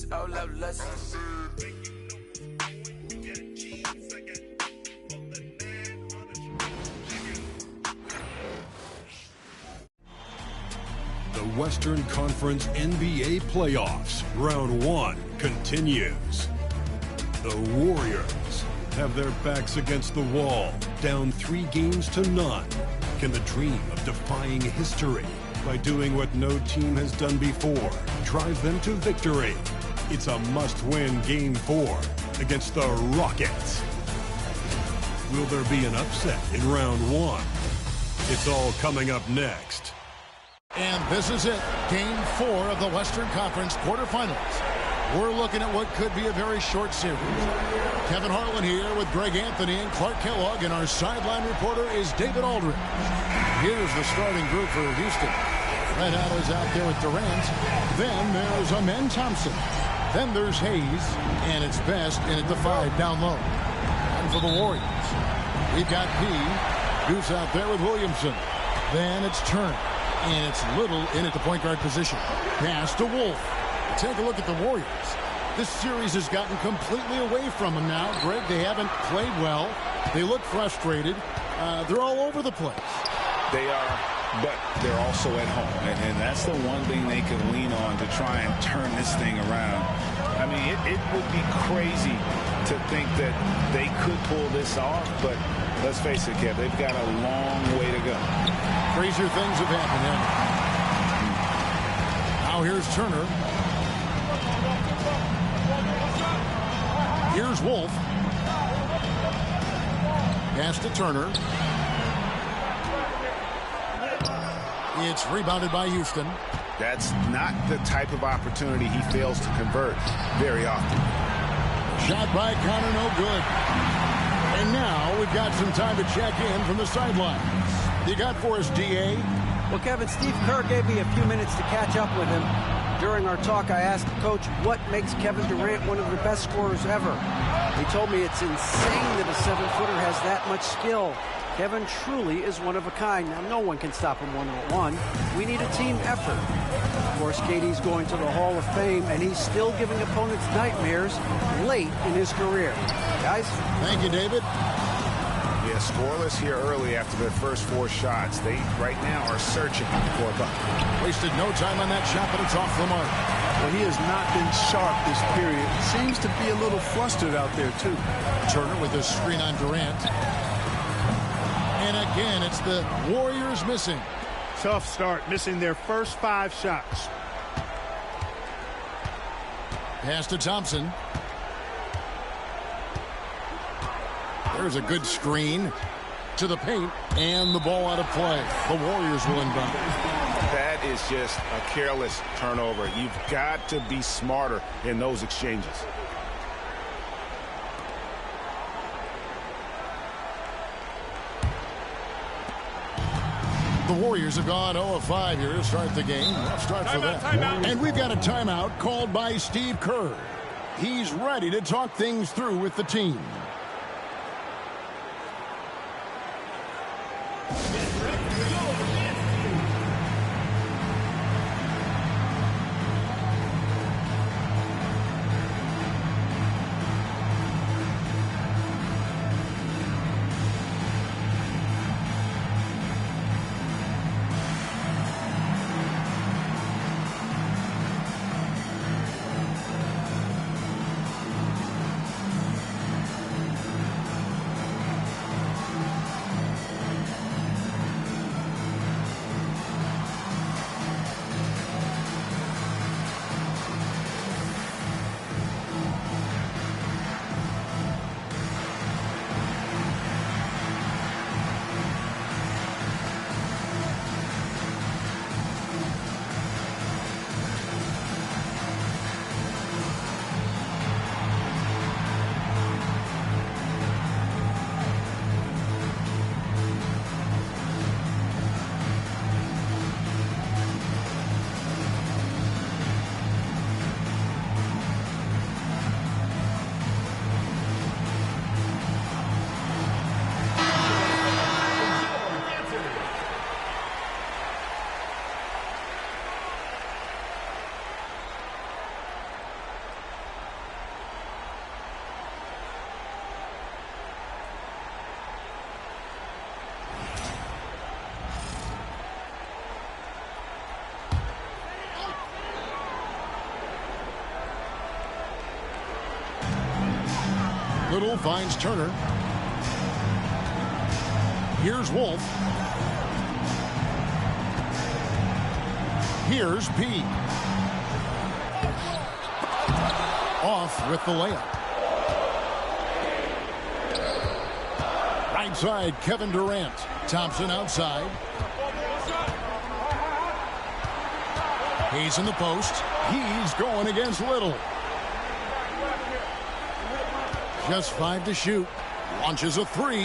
lessons, all love lessons. The Western Conference NBA Playoffs, Round 1 continues. The Warriors have their backs against the wall, down 3 games to none. Can the dream of defying history by doing what no team has done before drive them to victory? It's a must-win Game 4 against the Rockets. Will there be an upset in Round 1? It's all coming up next. And this is it, Game 4 of the Western Conference quarterfinals. We're looking at what could be a very short series. Kevin Harlan here with Greg Anthony and Clark Kellogg, and our sideline reporter is David Aldridge. Here's the starting group for Houston. Red Allen's out there with Durant. Then there's Amen Thompson. Then there's Hayes, and it's Best in at the 5 down low. And for the Warriors, we've got P. Goose out there with Williamson. Then it's Turner. And it's Little in at the point guard position. Pass to Wolf. Take a look at the Warriors. This series has gotten completely away from them now. Greg, they haven't played well. They look frustrated. They're all over the place. They are, but they're also at home. And that's the one thing they can lean on to try and turn this thing around. I mean, it would be crazy to think that they could pull this off, but let's face it, Kev, they've got a long way to go. Crazier things have happened, Now here's Turner. Here's Wolf. Pass to Turner. It's rebounded by Houston. That's not the type of opportunity he fails to convert very often. Shot by Connor, no good. And now we've got some time to check in from the sidelines. You got for us, D.A.? Well, Kevin, Steve Kerr gave me a few minutes to catch up with him. During our talk, I asked the coach what makes Kevin Durant one of the best scorers ever. He told me it's insane that a 7-footer has that much skill. Kevin truly is one of a kind. Now, no one can stop him one-on-one. We need a team effort. Of course, KD's going to the Hall of Fame, and he's still giving opponents nightmares late in his career. Guys? Thank you, David. Yeah, scoreless here early after their first 4 shots. They, right now, are searching for a bucket. Wasted no time on that shot, but it's off the mark. Well, he has not been sharp this period. Seems to be a little flustered out there, too. Turner with a screen on Durant. And again, it's the Warriors missing. Tough start, missing their first 5 shots. Pass to Thompson. There's a good screen to the paint, and the ball out of play. The Warriors will inbound. That is just a careless turnover. You've got to be smarter in those exchanges. The Warriors have gone 0 of 5 here to start the game. Rough start for them. And we've got a timeout called by Steve Kerr. He's ready to talk things through with the team. Little finds Turner. Here's Wolf. Here's P. Off with the layup. Right side, Kevin Durant. Thompson outside. Hayes in the post. He's going against Little. Just 5 to shoot. Launches a 3.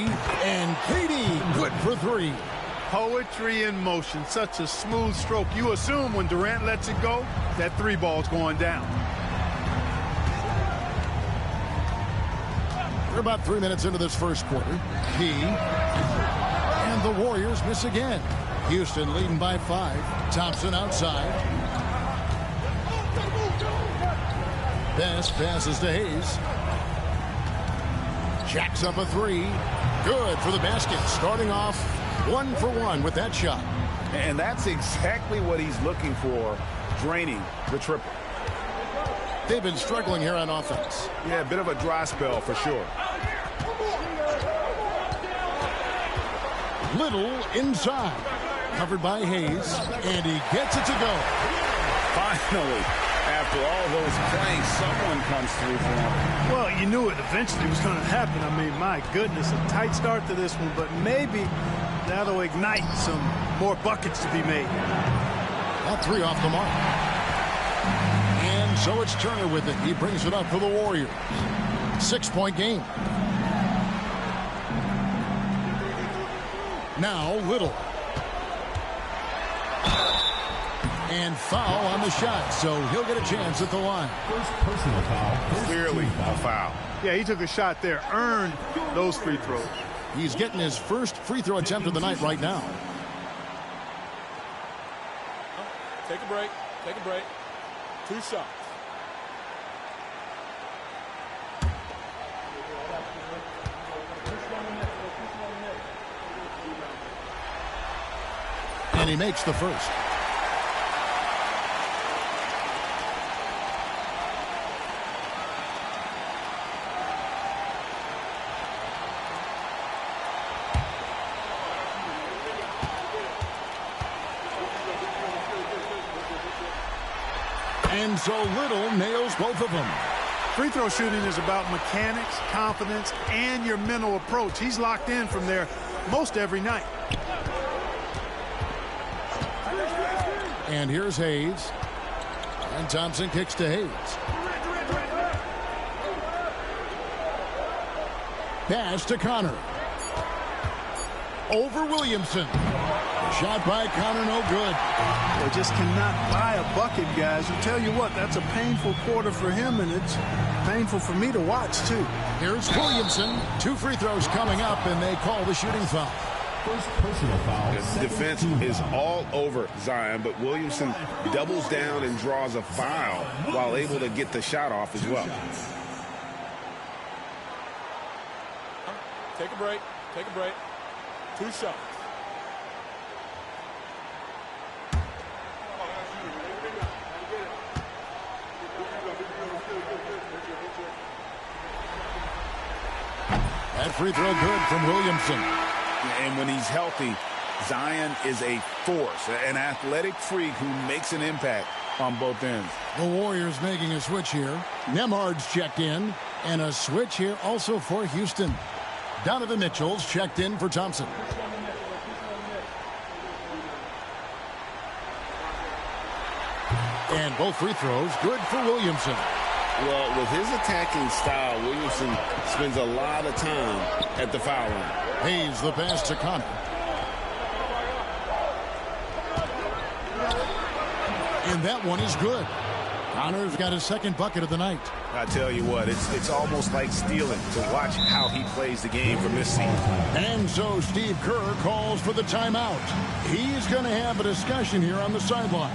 And KD good for 3. Poetry in motion. Such a smooth stroke. You assume when Durant lets it go, that 3 ball's going down. We're about 3 minutes into this first quarter. Key. And the Warriors miss again. Houston leading by 5. Thompson outside. Best passes to Hayes. Jacks up a 3. Good for the basket. Starting off 1 for 1 with that shot. And that's exactly what he's looking for, draining the triple. They've been struggling here on offense. Yeah, a bit of a dry spell for sure. Little inside. Covered by Hayes. And he gets it to go. Finally, after all those plays, someone comes through for him. Well, you knew it eventually was going to happen. I mean, my goodness, a tight start to this one, but maybe that'll ignite some more buckets to be made. That 3 off the mark. And so it's Turner with it. He brings it up for the Warriors. 6-point game. Now Little. And foul on the shot, so he'll get a chance at the line. First personal foul. Clearly a foul. Yeah, he took a shot there, earned those free throws. He's getting his first free throw attempt of the night right now. Take a break. Take a break. 2 shots. And he makes the first. And so Little nails both of them. Free throw shooting is about mechanics, confidence, and your mental approach. He's locked in from there most every night. And here's Hayes. And Thompson kicks to Hayes. Pass to Connor. Over Williamson. Shot by Connor, no good. They just cannot buy a bucket, guys. I'll tell you what, that's a painful quarter for him, and it's painful for me to watch, too. Here's Williamson. 2 free throws coming up, and they call the shooting foul. First personal foul. The defense is all over Zion, but Williamson doubles down and draws a foul while able to get the shot off as well. Take a break. Take a break. 2 shots. That free throw good from Williamson. And when he's healthy, Zion is a force, an athletic freak who makes an impact on both ends. The Warriors making a switch here. Nembhard's checked in. And a switch here also for Houston. Donovan Mitchell's checked in for Thompson. And both free throws good for Williamson. Well, with his attacking style, Williamson spends a lot of time at the foul line. Hayes the pass to Connor. And that one is good. Connor's got his second bucket of the night. I tell you what, it's almost like stealing to watch how he plays the game from this season. And so Steve Kerr calls for the timeout. He's going to have a discussion here on the sideline.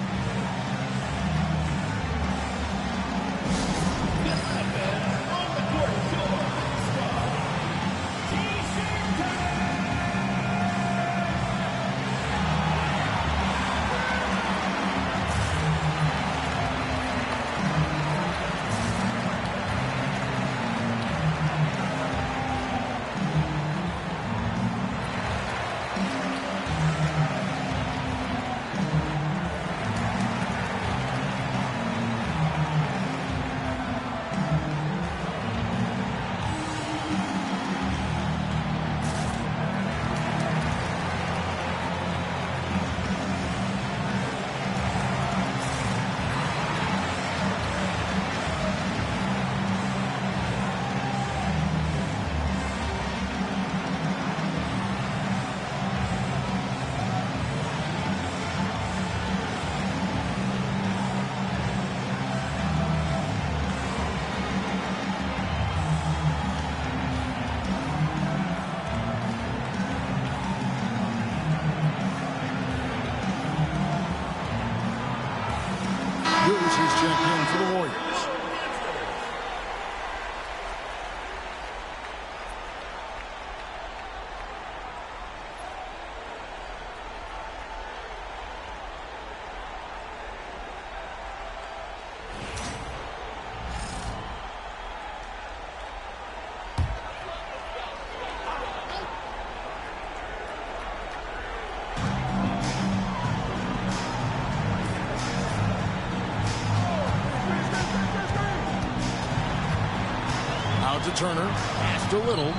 to Turner. Pass to Little.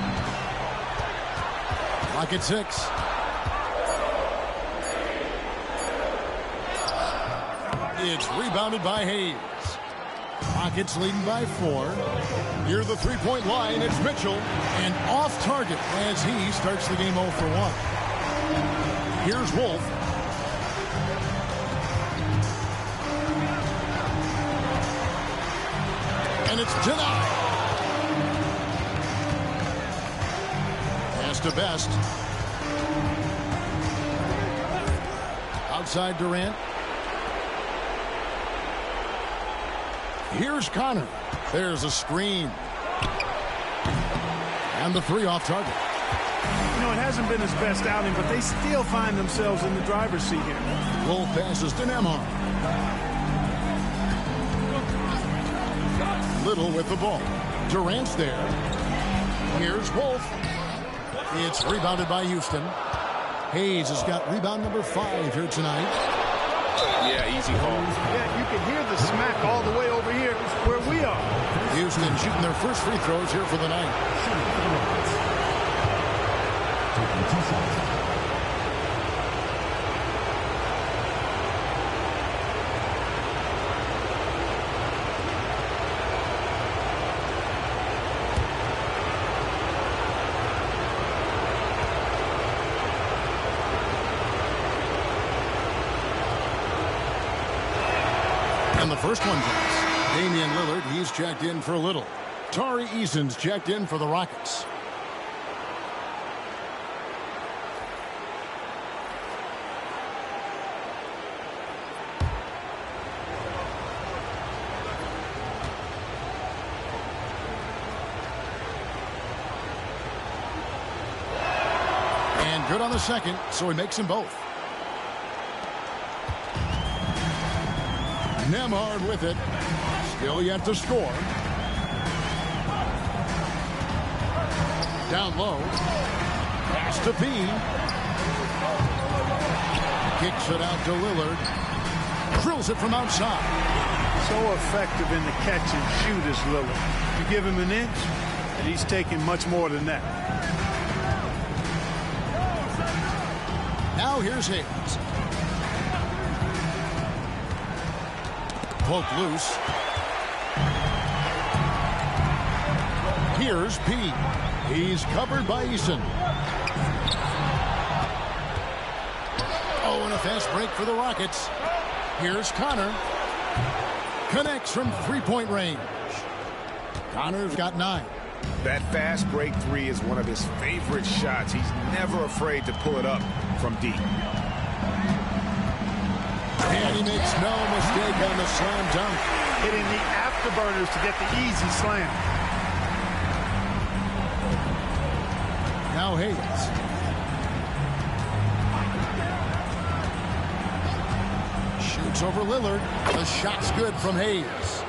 Clock at 6. It's rebounded by Hayes. Rockets leading by 4. Near the three-point line, it's Mitchell. And off target as he starts the game 0 for 1. Here's Wolf. And it's denied. Pass to Best. Outside Durant. Here's Connor. There's a screen. And the 3 off target. You know, it hasn't been his best outing, but they still find themselves in the driver's seat here. Wolf passes to Nembhard. Little with the ball. Durant's there. Here's Wolf. It's rebounded by Houston. Hayes has got rebound number 5 here tonight. Yeah, easy call. Yeah, you can hear the smack all the way over here where we are. Houston shooting their first free throws here for the night. Taking 2 shots. And the first one goes. Damian Lillard, he's checked in for Little. Tari Eason's checked in for the Rockets. And good on the second, so he makes them both. Nembhard with it. Still yet to score. Down low. Pass to P. Kicks it out to Lillard. Drills it from outside. So effective in the catch and shoot is Lillard. You give him an inch, and he's taking much more than that. Now here's Hayes. Poke loose. Here's P. He's covered by Eason. Oh, and a fast break for the Rockets. Here's Connor. Connects from three-point range. Connor's got 9. That fast break 3 is one of his favorite shots. He's never afraid to pull it up from deep. And he makes no mistake on the slam dunk. Hitting the afterburners to get the easy slam. Now Hayes. Shoots over Lillard. The shot's good from Hayes.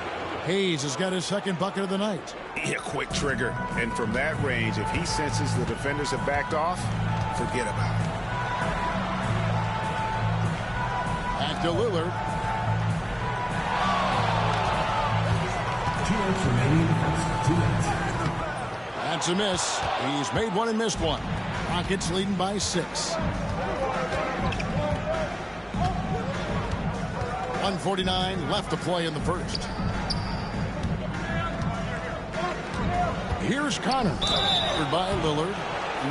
Hayes has got his second bucket of the night. Yeah, quick trigger. And from that range, if he senses the defenders have backed off, forget about it. Back to Lillard. 2 minutes remaining in the first. 2 minutes. That's a miss. He's made one and missed one. Rockets leading by 6. 1:49 left to play in the first. Here's Connor. Covered by Lillard.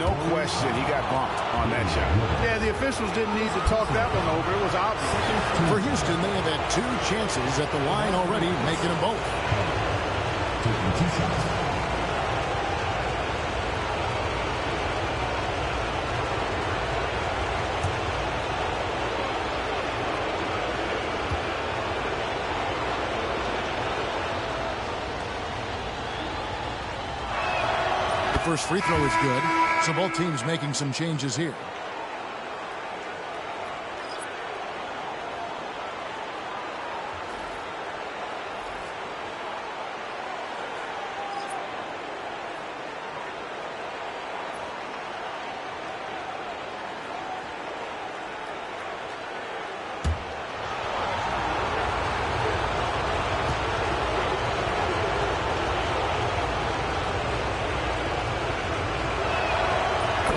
No question, he got bumped on that shot. Yeah, the officials didn't need to talk that one over. It was obvious. For Houston, they have had 2 chances at the line already, making them both. Taking 2 shots. The first free throw is good, so both teams making some changes here.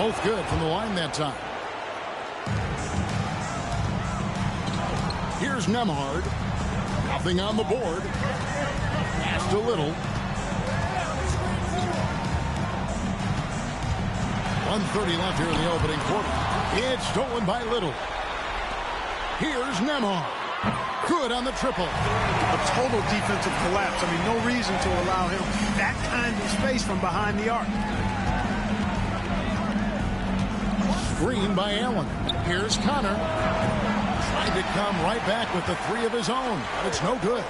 Both good from the line that time. Here's Nembhard. Nothing on the board. Pass to Little. 1:30 left here in the opening quarter. It's stolen by Little. Here's Nembhard. Good on the triple. A total defensive collapse. I mean, no reason to allow him that kind of space from behind the arc. Screen by Allen. Here's Connor. Trying to come right back with the three of his own, but it's no good.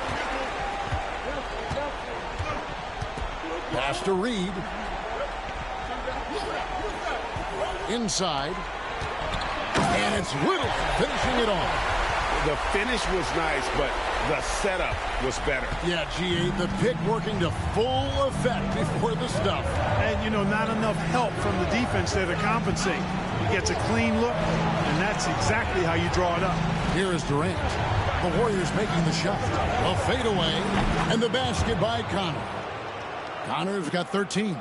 Pass to Reed. Inside. And it's Little finishing it off. The finish was nice, but the setup was better. Yeah, G.A., the pick working to full effect before the stuff. And, you know, not enough help from the defense there to compensate. He gets a clean look, and that's exactly how you draw it up. Here is Durant. The Warriors making the shot. A fadeaway, and the basket by Connor. Connor's got 13.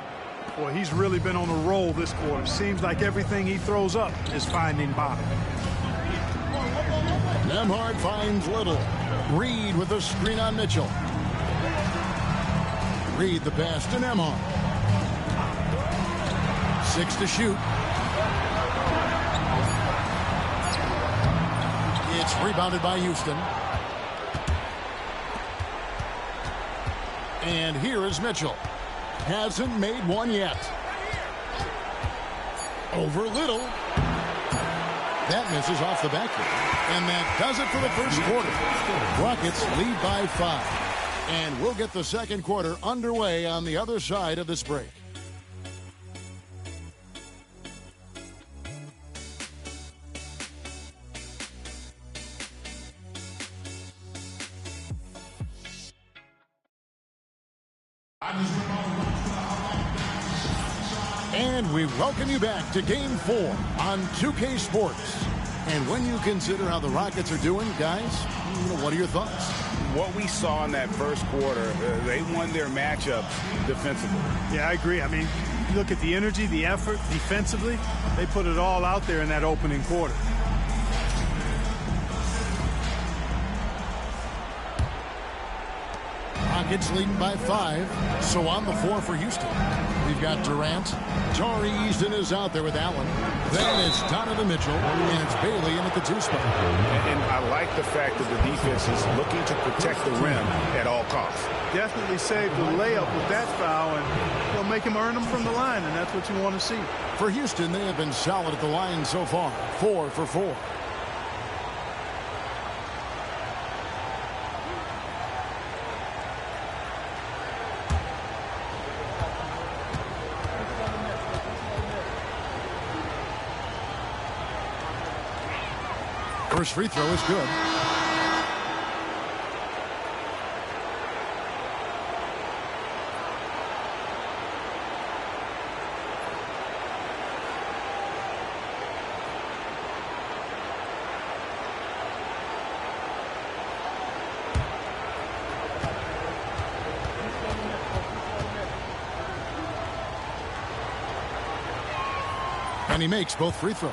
Boy, he's really been on a roll this quarter. Seems like everything he throws up is finding bottom. Nembhard finds Little. Reed with a screen on Mitchell. Reed the pass to Nembhard. 6 to shoot. It's rebounded by Houston. And here is Mitchell. Hasn't made one yet. Over Little. That misses off the backboard. And that does it for the first quarter. Rockets lead by 5. And we'll get the second quarter underway on the other side of this break. And we welcome you back to Game 4 on 2K Sports. And when you consider how the Rockets are doing, guys, what are your thoughts? What we saw in that first quarter, they won their matchups defensively. Yeah, I agree. I mean, look at the energy, the effort defensively. They put it all out there in that opening quarter. Rockets leading by 5. So on the floor for Houston, we've got Durant. Tari Easton is out there with Allen. Then it's Donovan Mitchell, and it's Bailey in at the 2 spot. And I like the fact that the defense is looking to protect the rim at all costs. Definitely saved the layup with that foul, and they'll make him earn them from the line, and that's what you want to see. For Houston, they have been solid at the line so far. 4 for 4. First free throw is good. And he makes both free throws.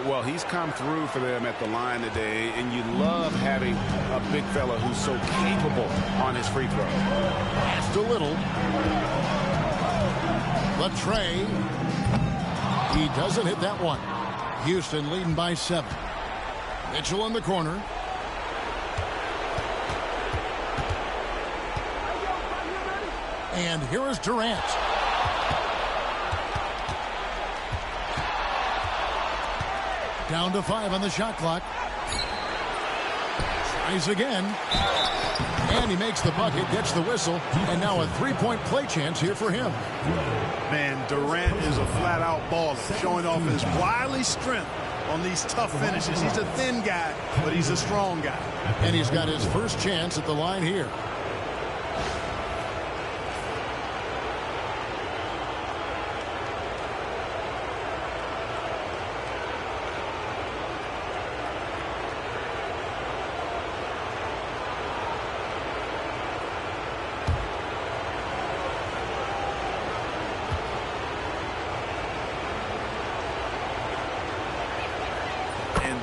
Well, he's come through for them at the line today, and you love having a big fella who's so capable on his free throw. Pass a little. Latrey. He doesn't hit that one. Houston leading by 7. Mitchell in the corner. And here is Durant. Down to 5 on the shot clock. Tries again. And he makes the bucket, gets the whistle, and now a three-point play chance here for him. Man, Durant is a flat-out baller, showing off his wily strength on these tough finishes. He's a thin guy, but he's a strong guy. And he's got his first chance at the line here.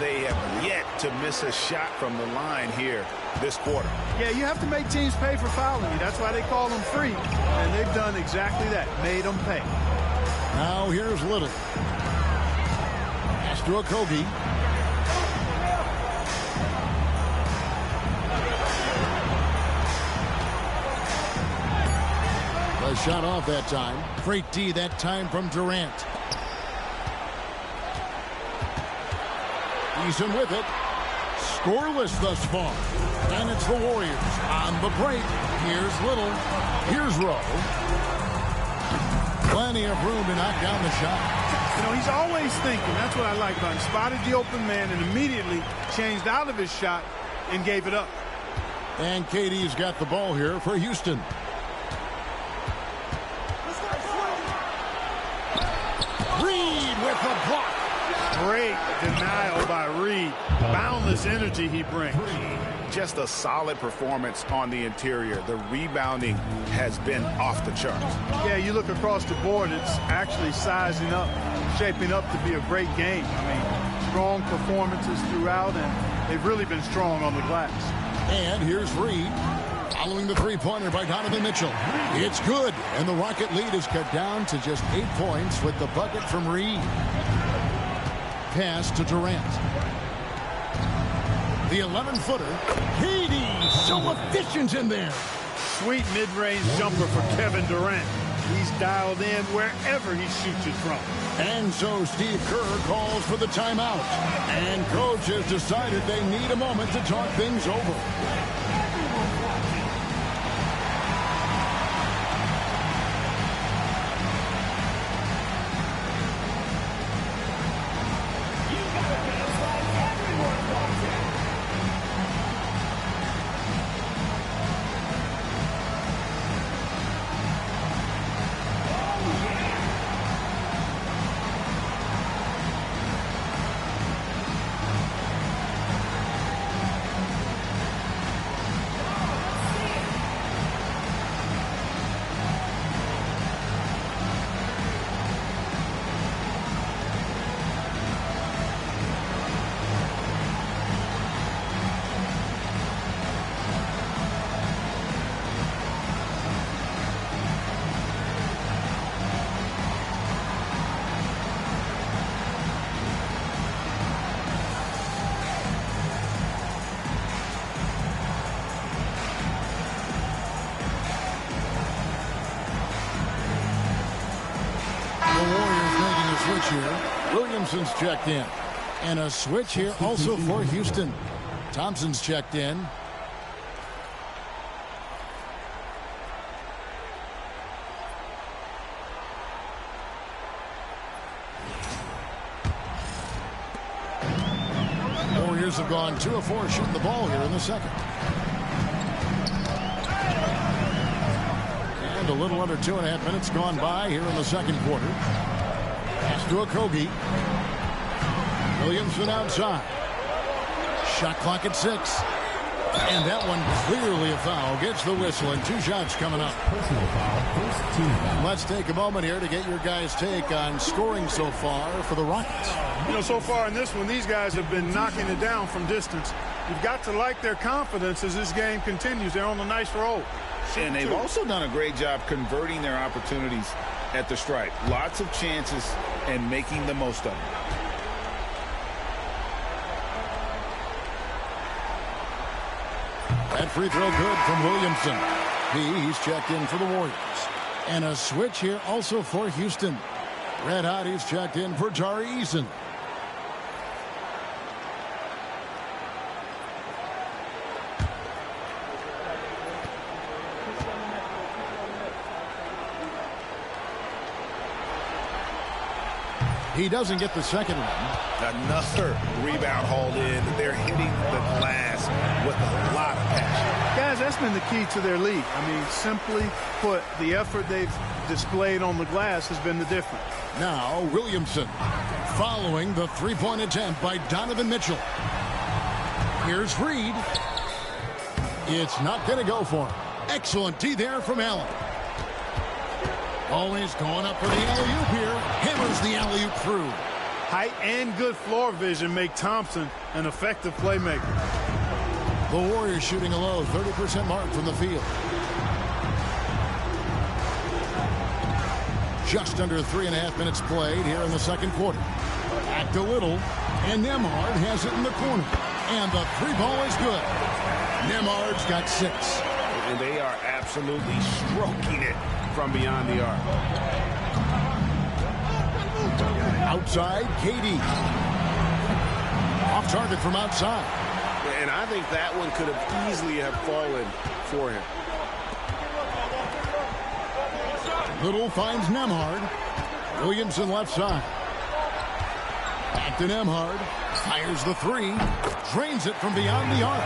they have yet to miss a shot from the line here this quarter. Yeah, you have to make teams pay for fouling you. That's why they call them free. And they've done exactly that, made them pay. Now here's Little. Pass to Okogie. A shot off that time. Great D that time from Durant. Eason with it. Scoreless thus far. And it's the Warriors on the break. Here's Little. Here's Rowe. Plenty of room to knock down the shot. You know, he's always thinking. That's what I like about him. Spotted the open man and immediately changed out of his shot and gave it up. And KD's got the ball here for Houston. Reed with the block. Great denial by Reed. Boundless energy he brings. Just a solid performance on the interior. The rebounding has been off the charts. Yeah, you look across the board, it's actually sizing up, shaping up to be a great game. I mean, strong performances throughout, and they've really been strong on the glass. And here's Reed. Following the three-pointer by Donovan Mitchell. It's good, and the Rocket lead is cut down to just 8 points with the bucket from Reed. Pass to Durant. The 11-footer. KD, so efficient in there. Sweet mid-range jumper for Kevin Durant. He's dialed in wherever he shoots it from. And so Steve Kerr calls for the timeout. And coach has decided they need a moment to talk things over. Williamson's checked in. And a switch here also for Houston. Thompson's checked in. Warriors have gone 2 of 4 shooting the ball here in the second. And a little under 2.5 minutes gone by here in the second quarter. Pass to Okogie. Williamson outside. Shot clock at 6. And that one clearly a foul. Gets the whistle, and 2 shots coming up. Personal foul, first team. Let's take a moment here to get your guys' take on scoring so far for the Rockets. You know, so far in this one, these guys have been knocking it down from distance. You've got to like their confidence as this game continues. They're on a nice roll. And they've also done a great job converting their opportunities at the stripe. Lots of chances and making the most of them. That free throw good from Williamson. He's checked in for the Warriors. And a switch here also for Houston. Red Hot, he's checked in for Tari Eason. He doesn't get the second one. Another rebound hauled in. They're hitting the glass with a lot of passion. Guys, that's been the key to their lead. I mean, simply put, the effort they've displayed on the glass has been the difference. Now, Williamson following the three-point attempt by Donovan Mitchell. Here's Reed. It's not going to go for him. Excellent D there from Allen. Always going up for the alley-oop here. Hammers the alley-oop through. Height and good floor vision make Thompson an effective playmaker. The Warriors shooting a low 30% mark from the field. Just under 3.5 minutes played here in the second quarter. Back to Little, and Nembhard has it in the corner. And the three ball is good. Nembhard's got 6. And they are absolutely stroking it from beyond the arc. Outside, KD. Off target from outside. And I think that one could have easily have fallen for him. Little finds Nembhard. Williamson left side. Back to Nembhard. Fires the 3. Drains it from beyond the arc.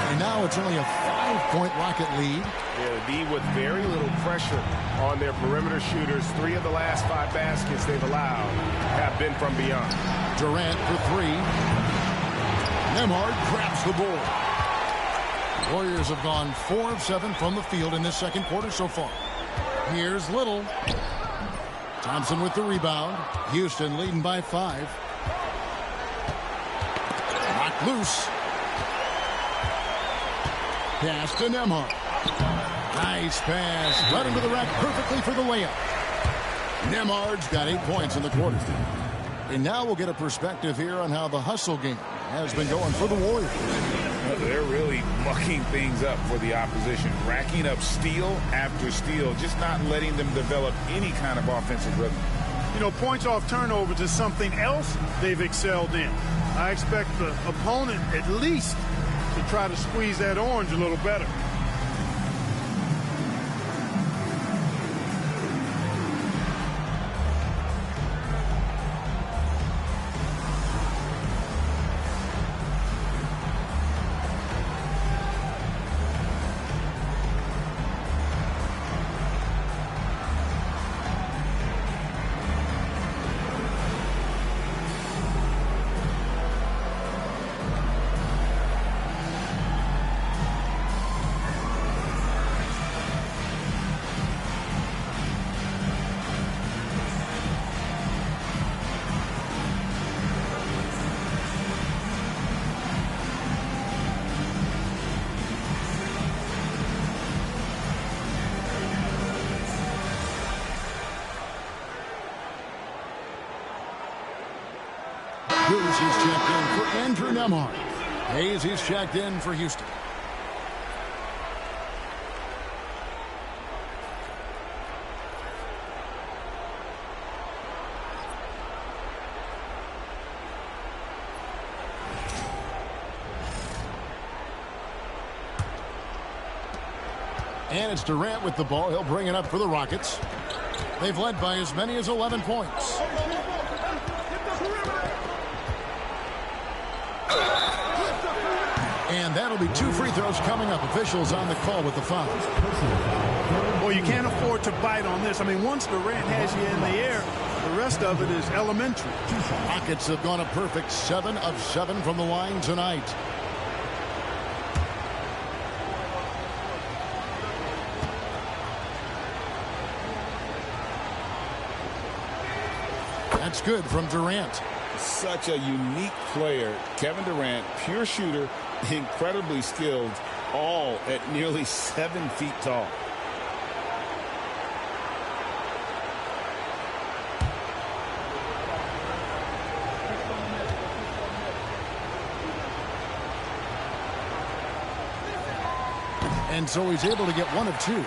And now it's only a 5-point Rocket lead. Yeah, the D with very little pressure on their perimeter shooters. 3 of the last 5 baskets they've allowed have been from beyond. Durant for 3. Nembhard grabs the board. Warriors have gone 4 of 7 from the field in this second quarter so far. Here's Little. Thompson with the rebound. Houston leading by 5. Knocked loose. Pass to Nembhard. Nice pass. Right into the rack perfectly for the layup. Nembhard's got 8 points in the quarter. And now we'll get a perspective here on how the hustle game has been going for the Warriors. They're really mucking things up for the opposition, racking up steal after steal, just not letting them develop any kind of offensive rhythm. You know, points off turnovers is something else they've excelled in. I expect the opponent at least to try to squeeze that orange a little better. Cruz is checked in for Andrew Nembhard. Hayes is checked in for Houston. And it's Durant with the ball. He'll bring it up for the Rockets. They've led by as many as 11 points. And that'll be 2 free throws coming up. Officials on the call with the foul. Well, you can't afford to bite on this. I mean, once Durant has you in the air, the rest of it is elementary. Rockets have gone a perfect 7 of 7 from the line tonight. That's good from Durant. Such a unique player. Kevin Durant, pure shooter, incredibly skilled, all at nearly 7 feet tall. And so he's able to get 1 of 2.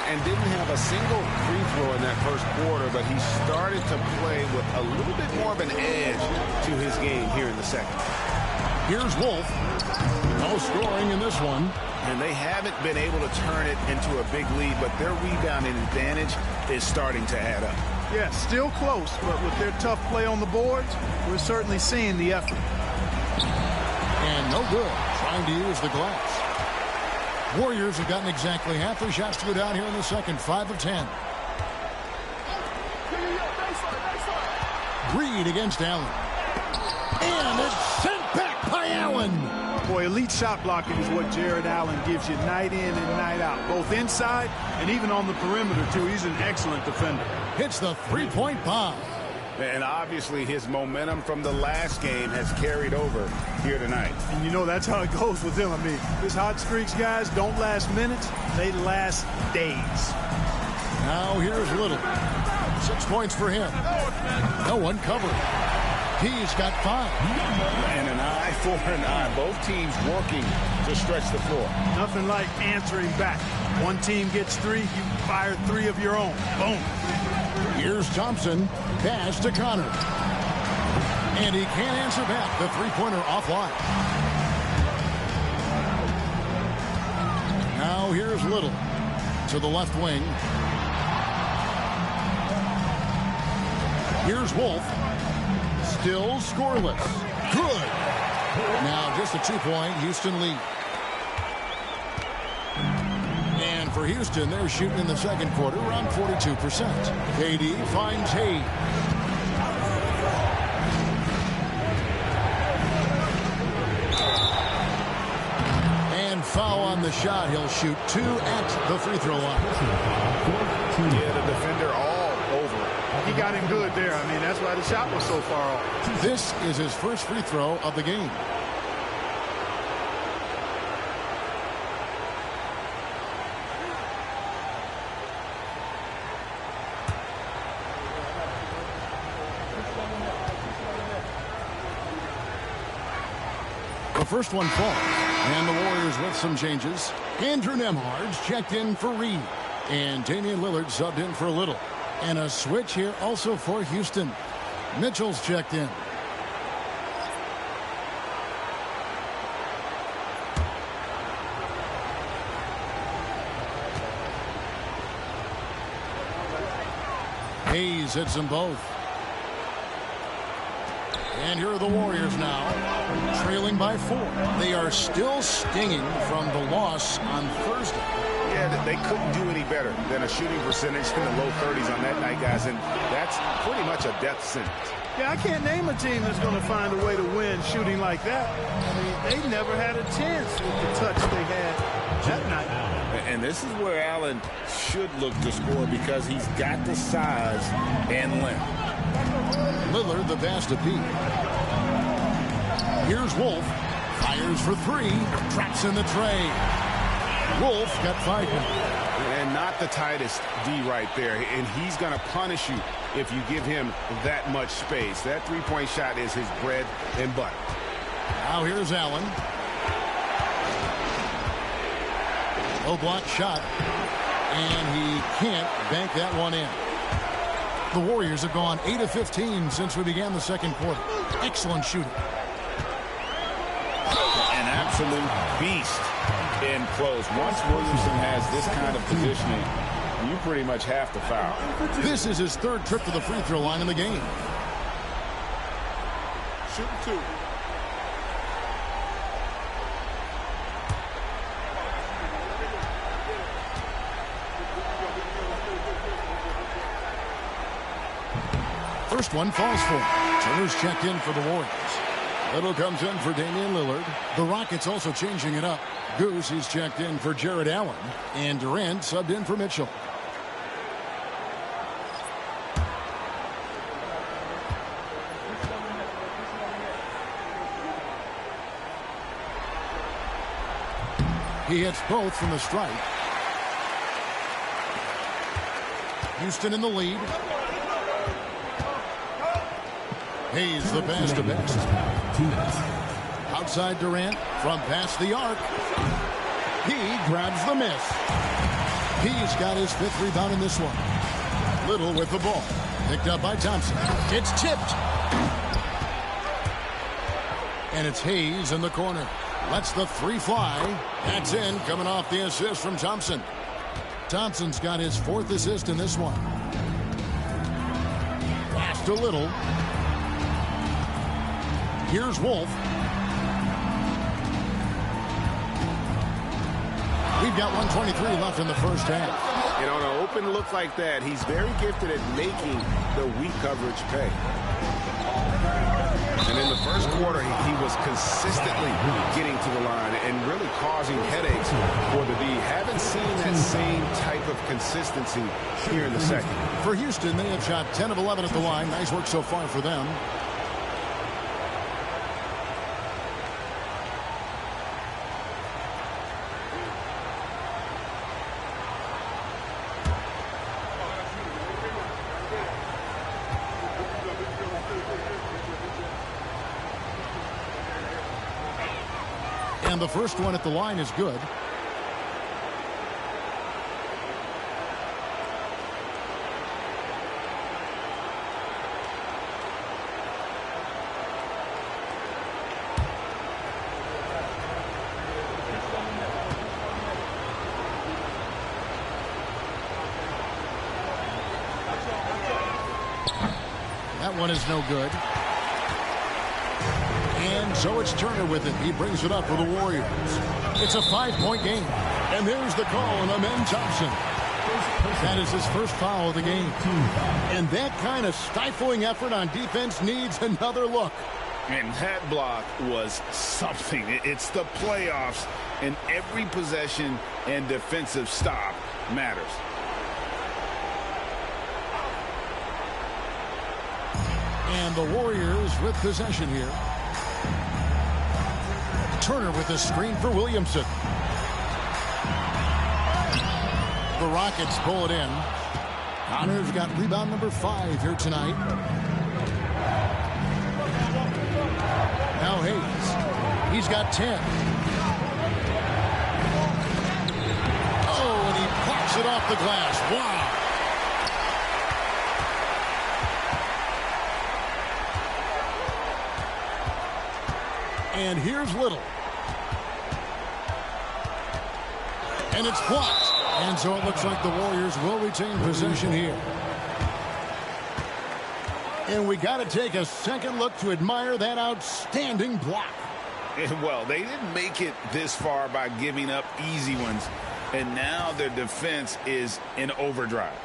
And didn't have a single free throw in that first quarter, but he started to play with a little bit more of an edge to his game here in the second. Here's Wolf. No scoring in this one. And they haven't been able to turn it into a big lead, but their rebounding advantage is starting to add up. Yeah, still close, but with their tough play on the boards, we're certainly seeing the effort. And no good. Trying to use the glass. Warriors have gotten exactly half their shots to go down here in the second. 5 of 10. Reed against Allen. And it's sent back by Allen. Boy, elite shot blocking is what Jared Allen gives you night in and night out, both inside and even on the perimeter, too. He's an excellent defender. Hits the three-point bomb. And obviously his momentum from the last game has carried over here tonight. And you know that's how it goes with him. I mean, his hot streaks, guys, don't last minutes. They last days. Now here's Little. 6 points for him. No one covered. He's got 5. And an eye for an eye. Both teams working to stretch the floor. Nothing like answering back. One team gets 3, you fire 3 of your own. Boom. Here's Thompson. Pass to Connor. And he can't answer back. The three-pointer offline. Now here's Little to the left wing. Here's Wolf. Still scoreless. Good. Now just a 2-point Houston lead. And for Houston, they're shooting in the second quarter around 42%. KD finds Hayes. And foul on the shot. He'll shoot 2 at the free throw line. Yeah, the defender all over. He got him good there. I mean, that's why the shot was so far off. This is his first free throw of the game. The first one falls, and the Warriors with some changes. Andrew Nembhard's checked in for Reed, and Damian Lillard subbed in for Little. And a switch here also for Houston. Mitchell's checked in. Hayes hits them both. And here are the Warriors now, trailing by 4. They are still stinging from the loss on Thursday. Yeah, they couldn't do any better than a shooting percentage in the low 30s on that night, guys, and that's pretty much a death sentence. Yeah, I can't name a team that's going to find a way to win shooting like that. I mean, they never had a chance with the touch they had that night. And this is where Allen should look to score because he's got the size and length. Lillard the pass to Pete. Here's Wolf. Fires for 3. Traps in the tray. Wolf got 5 now. And not the tightest D right there. And he's going to punish you if you give him that much space. That three-point shot is his bread and butter. Now here's Allen. Low block shot. And he can't bank that one in. The Warriors have gone 8 of 15 since we began the second quarter. Excellent shooting. An absolute beast in close. Once Williamson has this kind of positioning, you pretty much have to foul. This is his 3rd trip to the free throw line in the game. Shooting 2. First one falls for him. Turner's checked in for the Warriors. Little comes in for Damian Lillard. The Rockets also changing it up. Goose is checked in for Jared Allen. And Durant subbed in for Mitchell. He hits both from the stripe. Houston in the lead. Hayes the pass to Best. Outside Durant from past the arc. He grabs the miss. He's got his 5th rebound in this one. Little with the ball. Picked up by Thompson. It's tipped. And it's Hayes in the corner. Lets the 3 fly. That's in, coming off the assist from Thompson. Thompson's got his 4th assist in this one. Pass to Little. Here's Wolf. We've got 1:23 left in the first half. And on an open look like that, he's very gifted at making the weak coverage pay. And in the first quarter, he was consistently getting to the line and really causing headaches for the D. Haven't seen that same type of consistency here in the second. For Houston, they have shot 10 of 11 at the line. Nice work so far for them. And the first one at the line is good. That one is no good. And so it's Turner with it. He brings it up for the Warriors. It's a 5-point game. And there's the call on Amen Thompson. That is his first foul of the game. And that kind of stifling effort on defense needs another look. And that block was something. It's the playoffs, and every possession and defensive stop matters. And the Warriors with possession here. Turner with a screen for Williamson. The Rockets pull it in. Connor's got rebound number 5 here tonight. Now Hayes. He's got 10. Oh, and he pops it off the glass. Wow. And here's Little. And it's blocked. And so it looks like the Warriors will retain possession here. And we got to take a second look to admire that outstanding block. And well, they didn't make it this far by giving up easy ones. And now their defense is in overdrive.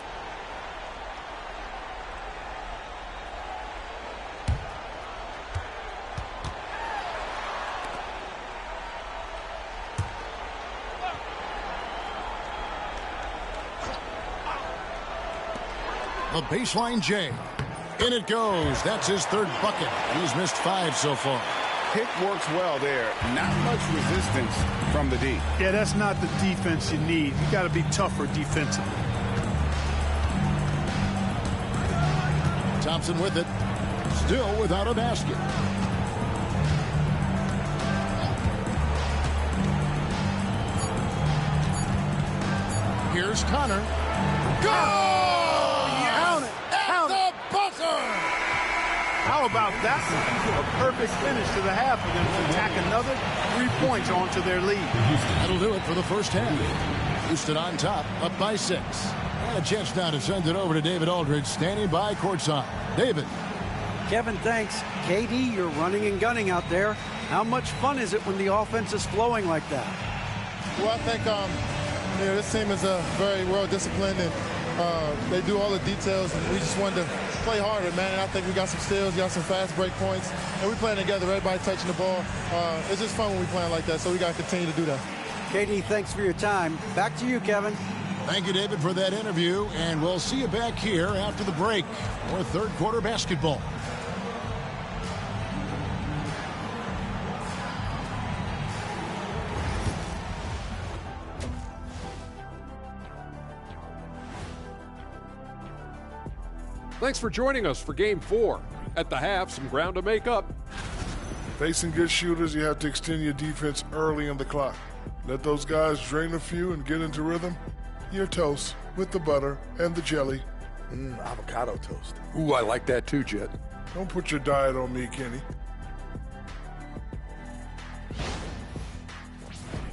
The baseline J. In it goes. That's his third bucket. He's missed 5 so far. Pick works well there. Not much resistance from the D. Yeah, that's not the defense you need. You got to be tougher defensively. Thompson with it. Still without a basket. Here's Connor. Go! How about that one? A perfect finish to the half for them to tack another 3 points onto their lead. That'll do it for the first half. Houston on top, up by 6. And a chance now to send it over to David Aldridge, standing by courtside. David. Kevin, thanks. KD, you're running and gunning out there. How much fun is it when the offense is flowing like that? Well, I think this team is very well disciplined, and they do all the details, and we just wanted to play harder, man. And I think we got some steals, got some fast break points, and we playing together, everybody touching the ball. It's just fun when we playing like that, so we got to continue to do that. KD, thanks for your time. Back to you, Kevin. Thank you, David, for that interview, and we'll see you back here after the break for third quarter basketball. Thanks for joining us for Game 4. At the half, some ground to make up. Facing good shooters, you have to extend your defense early in the clock. Let those guys drain a few and get into rhythm. You're toast with the butter and the jelly. Avocado toast. Ooh, I like that too, Jet. Don't put your diet on me, Kenny.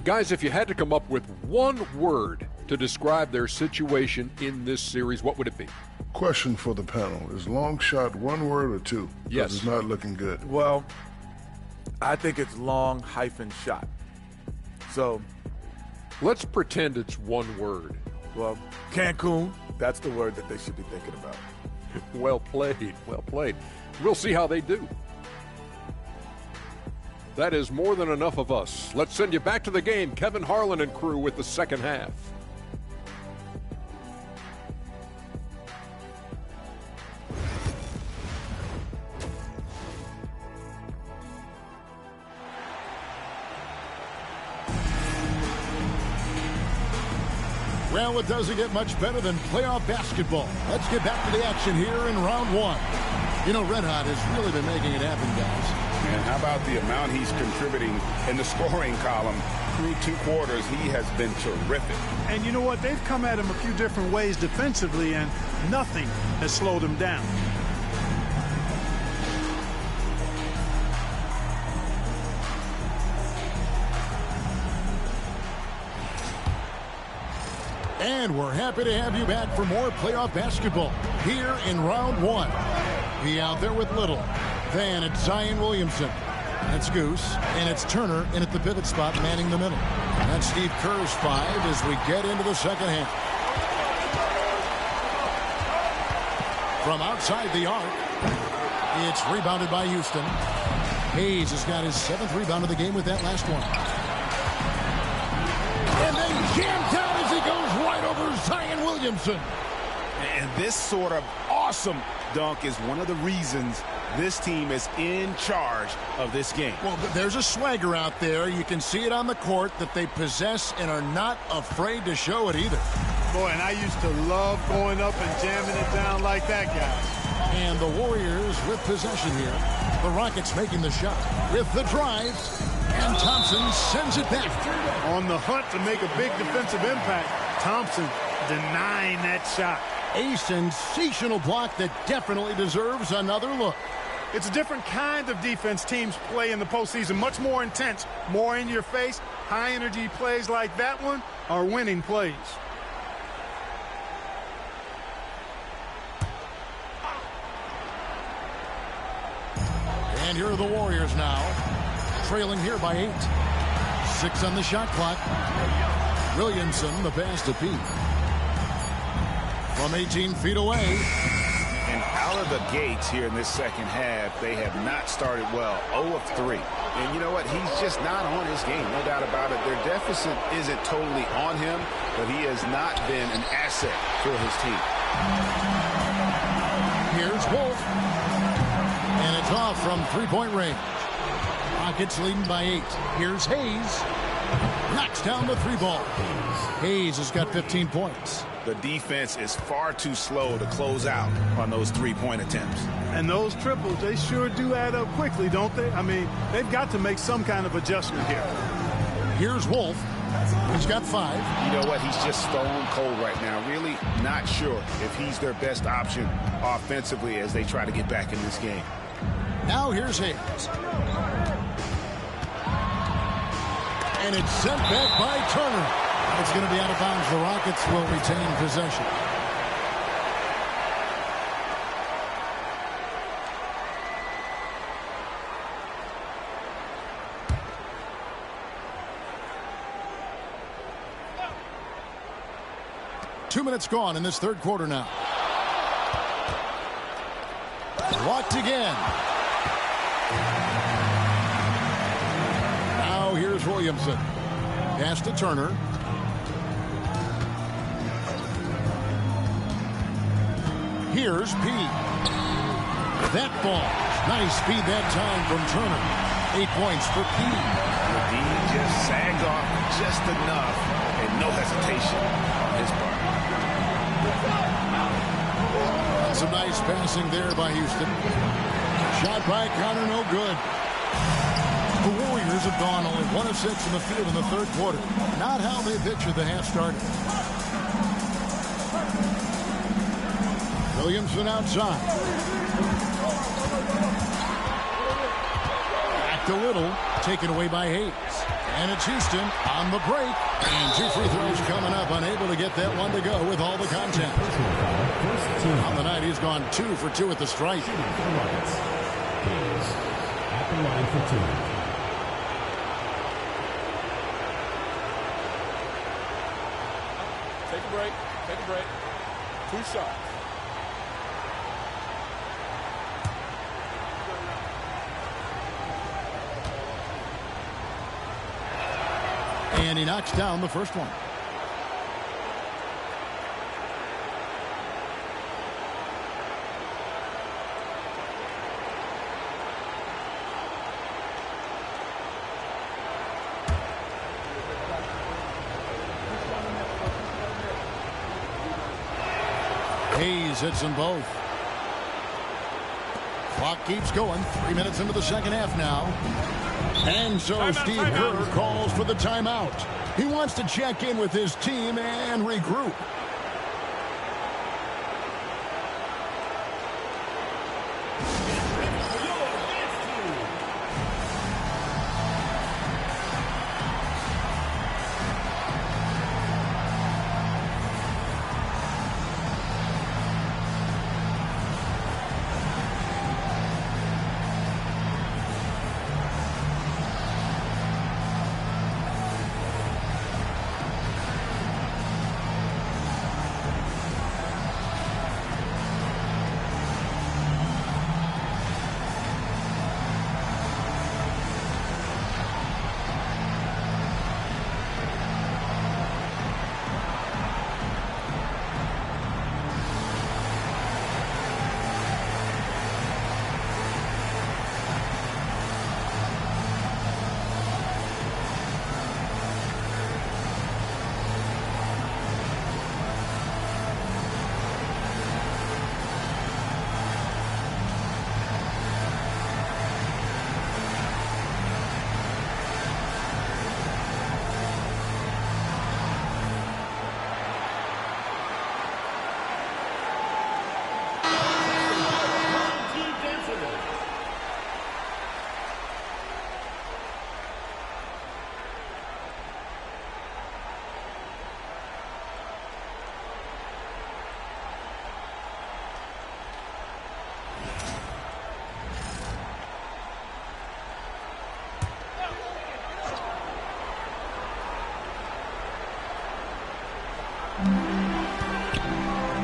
Guys, if you had to come up with one word to describe their situation in this series, what would it be? Question for the panel. Is long shot one word or two? Yes. It's not looking good. Well, I think it's long hyphen shot. So let's pretend it's one word. Well, Cancun, that's the word that they should be thinking about. Well played. Well played. We'll see how they do. That is more than enough of us. Let's send you back to the game. Kevin Harlan and crew with the second half. Well, it doesn't get much better than playoff basketball. Let's get back to the action here in round one. You know, Red Hot has really been making it happen, guys. And how about the amount he's contributing in the scoring column through 2 quarters? He has been terrific. And you know what? They've come at him a few different ways defensively, and nothing has slowed him down. And we're happy to have you back for more playoff basketball here in round one. He out there with Little. Then it's Zion Williamson. That's Goose. And it's Turner in at the pivot spot, manning the middle. That's Steve Kerr's 5 as we get into the second half. From outside the arc, it's rebounded by Houston. Hayes has got his 7th rebound of the game with that last one. And then jammed down as he goes right over Zion Williamson. And this sort of awesome dunk is one of the reasons this team is in charge of this game. Well, there's a swagger out there. You can see it on the court that they possess and are not afraid to show it either. Boy, and I used to love going up and jamming it down like that, guys. And the Warriors with possession here. The Rockets making the shot with the drive. And Thompson sends it back. On the hunt to make a big defensive impact, Thompson denying that shot. A sensational block that definitely deserves another look. It's a different kind of defense teams play in the postseason. Much more intense, more in your face. High energy plays like that one are winning plays. And here are the Warriors now, trailing here by 8. 6 on the shot clock. Williamson, the pass to Pete. From 18 feet away. And out of the gates here in this second half, they have not started well. 0 of 3. And you know what? He's just not on his game, no doubt about it. Their deficit isn't totally on him, but he has not been an asset for his team. Here's Wolf. And it's off from three-point range. Rockets leading by 8. Here's Hayes. Knocks down the 3 ball. Hayes has got 15 points. The defense is far too slow to close out on those 3-point attempts. And those triples, they sure do add up quickly, don't they? I mean, they've got to make some kind of adjustment here. Here's Wolf. He's got 5. You know what? He's just stone cold right now. Really not sure if he's their best option offensively as they try to get back in this game. Now here's Hayes. And it's sent back by Turner. It's going to be out of bounds. The Rockets will retain possession. Two minutes gone in this third quarter now. Blocked again. Now here's Williamson. Pass to Turner. Here's P. That ball. Nice speed that time from Turner. 8 points for P. The D just sagged off just enough and no hesitation on his part. Some nice passing there by Houston. Shot by Connor, no good. The Warriors have gone only 1 of 6 in the field in the third quarter. Not how they pictured the half started. Williamson outside. Back to Little. Taken away by Hayes. And it's Houston on the break. And 2 free throws coming up. Unable to get that one to go with all the contact. On the night, he's gone 2 for 2 at the stripe. At the line for 2. Take a break. Take a break. 2 shots. And he knocks down the first one. Hayes hits them both. Clock keeps going. 3 minutes into the second half now. And so Steve Kerr calls for the timeout. He wants to check in with his team and regroup.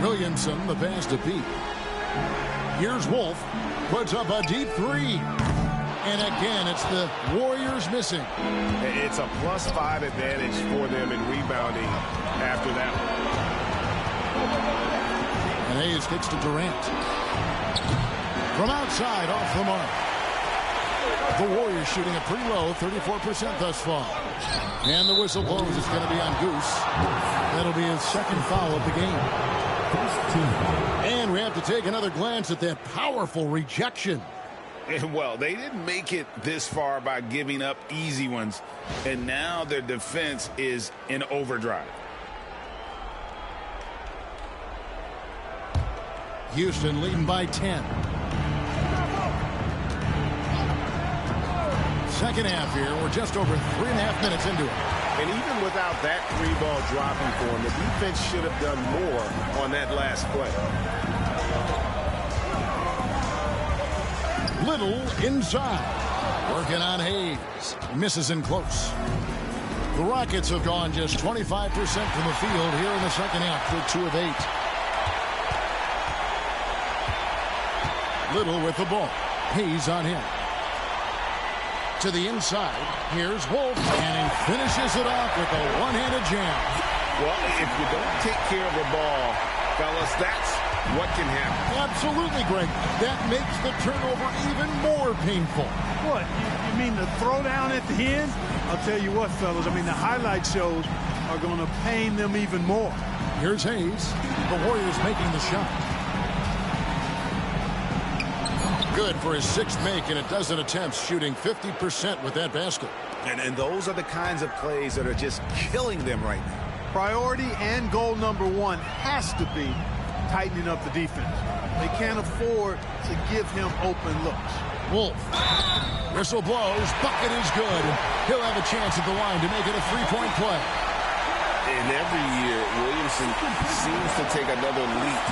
Williamson, the pass to Pete. Here's Wolf. Puts up a deep three. And again, it's the Warriors missing. It's a +5 advantage for them in rebounding after that one. And Hayes kicks to Durant. From outside, off the mark. The Warriors shooting it pretty low, 34% thus far. And the whistle blows. It's going to be on Goose. That'll be his second foul of the game. And we have to take another glance at that powerful rejection. Well, they didn't make it this far by giving up easy ones. And now their defense is in overdrive. Houston leading by 10. Second half here. We're just over 3.5 minutes into it. And even without that 3-ball dropping for him, the defense should have done more on that last play. Little inside. Working on Hayes. Misses in close. The Rockets have gone just 25% from the field here in the second half. They're 2 of 8. Little with the ball. Hayes on him. To the inside. Here's Wolf. And he finishes it off with a one-handed jam. Well, if you don't take care of the ball, fellas, that's what can happen. Absolutely, Greg. That makes the turnover even more painful. What? You mean the throwdown at the end? I'll tell you what, fellas. I mean, the highlight shows are going to pain them even more. Here's Hayes. The Warriors making the shot. Good for his 6th make in a dozen attempts, shooting 50% with that basket. And those are the kinds of plays that are just killing them right now. Priority and goal number 1 has to be tightening up the defense. They can't afford to give him open looks. Wolf. Whistle blows. Bucket is good. He'll have a chance at the line to make it a 3-point play. And every year, Williamson seems to take another leap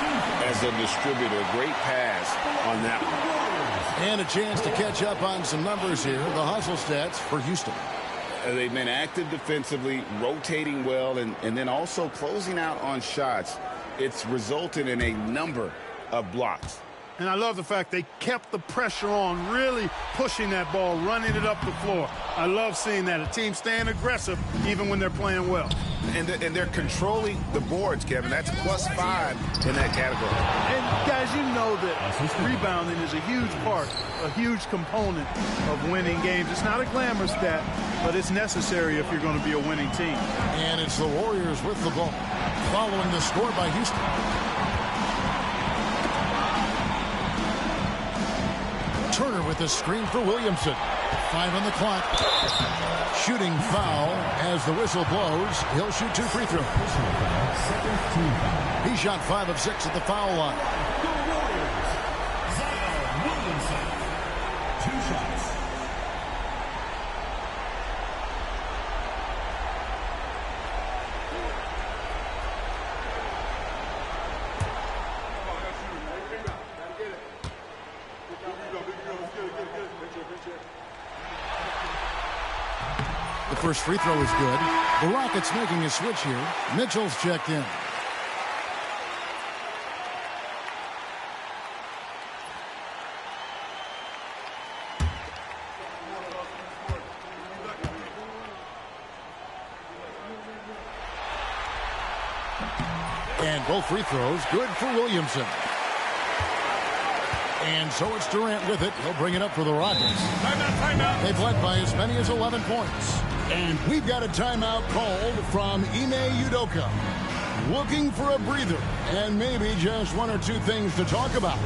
as a distributor. Great pass on that one. And a chance to catch up on some numbers here. The hustle stats for Houston. They've been active defensively, rotating well, and then also closing out on shots. It's resulted in a number of blocks. And I love the fact they kept the pressure on, really pushing that ball, running it up the floor. I love seeing that. A team staying aggressive even when they're playing well. And they're controlling the boards, Kevin. That's +5 in that category. And, guys, you know that rebounding is a huge part, a huge component of winning games. It's not a glamour stat, but it's necessary if you're going to be a winning team. And it's the Warriors with the ball, following the score by Houston. Turner with the screen for Williamson. 5 on the clock. Shooting foul as the whistle blows. He'll shoot 2 free throws. He shot 5 of 6 at the foul line. Zion Williamson. 2 shots. The first free throw is good. The Rockets making a switch here. Mitchell's checked in. And both free throws good for Williamson. And so it's Durant with it. He'll bring it up for the Rockets. Timeout. They've led by as many as 11 points. And we've got a timeout called from Ime Udoka. Looking for a breather and maybe just 1 or 2 things to talk about.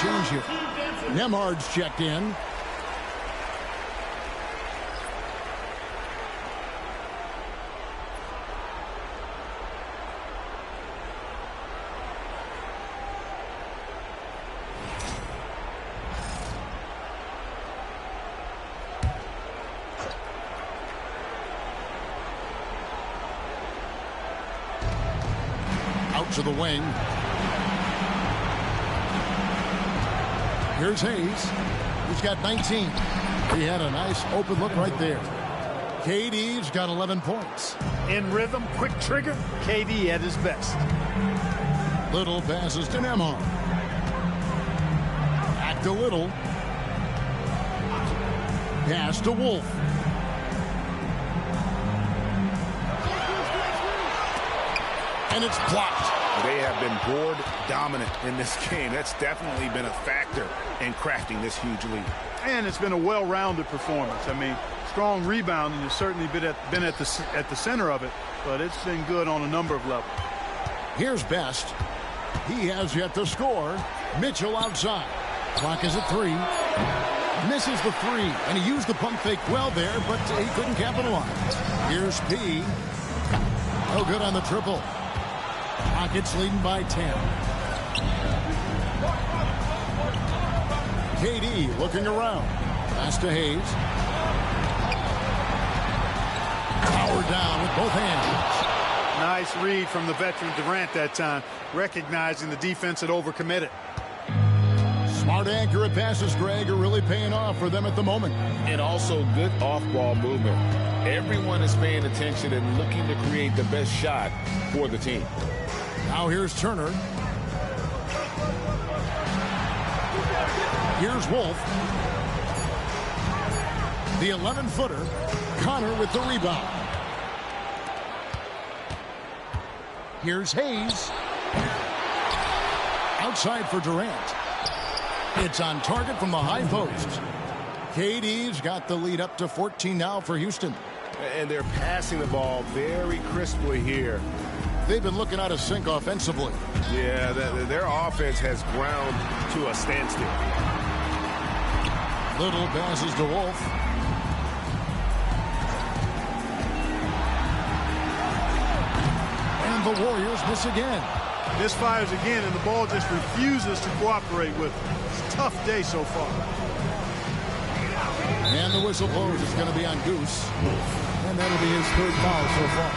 Change here. Nembhard's checked in. Out to the wing. Here's Hayes. He's got 19. He had a nice open look right there. KD's got 11 points. In rhythm, quick trigger, KD at his best. Little passes to Nembhard. Back to Little. Pass to Wolf. And it's blocked. They have been board dominant in this game. That's definitely been a factor in crafting this huge lead. And it's been a well-rounded performance. I mean, strong rebounding has certainly been at the center of it, but it's been good on a number of levels. Here's Best. He has yet to score. Mitchell outside. Clock is at 3. Misses the 3, and he used the pump fake well there, but he couldn't capitalize. Here's P. No good on the triple. Rockets leading by 10. KD looking around. Pass to Hayes. Powered down with both hands. Nice read from the veteran Durant that time, recognizing the defense had overcommitted. Smart, accurate passes, Greg, are really paying off for them at the moment. And also good off-ball movement. Everyone is paying attention and looking to create the best shot for the team. Now here's Turner. Here's Wolf. The 11-footer. Connor with the rebound. Here's Hayes. Outside for Durant. It's on target from the high post. KD's got the lead up to 14 now for Houston. And they're passing the ball very crisply here. They've been looking out of sync offensively. Yeah, their offense has ground to a standstill. Little passes to Wolf. And the Warriors miss again. Misfires again, and the ball just refuses to cooperate with them. It's a tough day so far. And the whistle blows. It's going to be on Goose. And that'll be his third foul so far.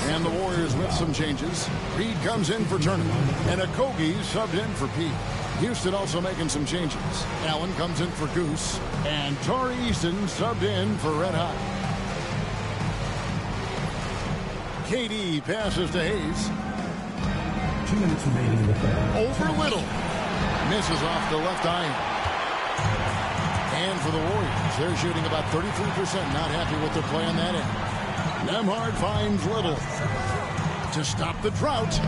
And the Warriors with some changes. Reed comes in for Turner. And Okogie subbed in for Pete. Houston also making some changes. Allen comes in for Goose. And Tari Eason subbed in for Red Hot. KD passes to Hayes. 2 minutes remaining in the third. Over Little. Misses off the left iron. And for the Warriors, they're shooting about 33%. Not happy with their play on that end. Nembhard finds Little. To stop the drought.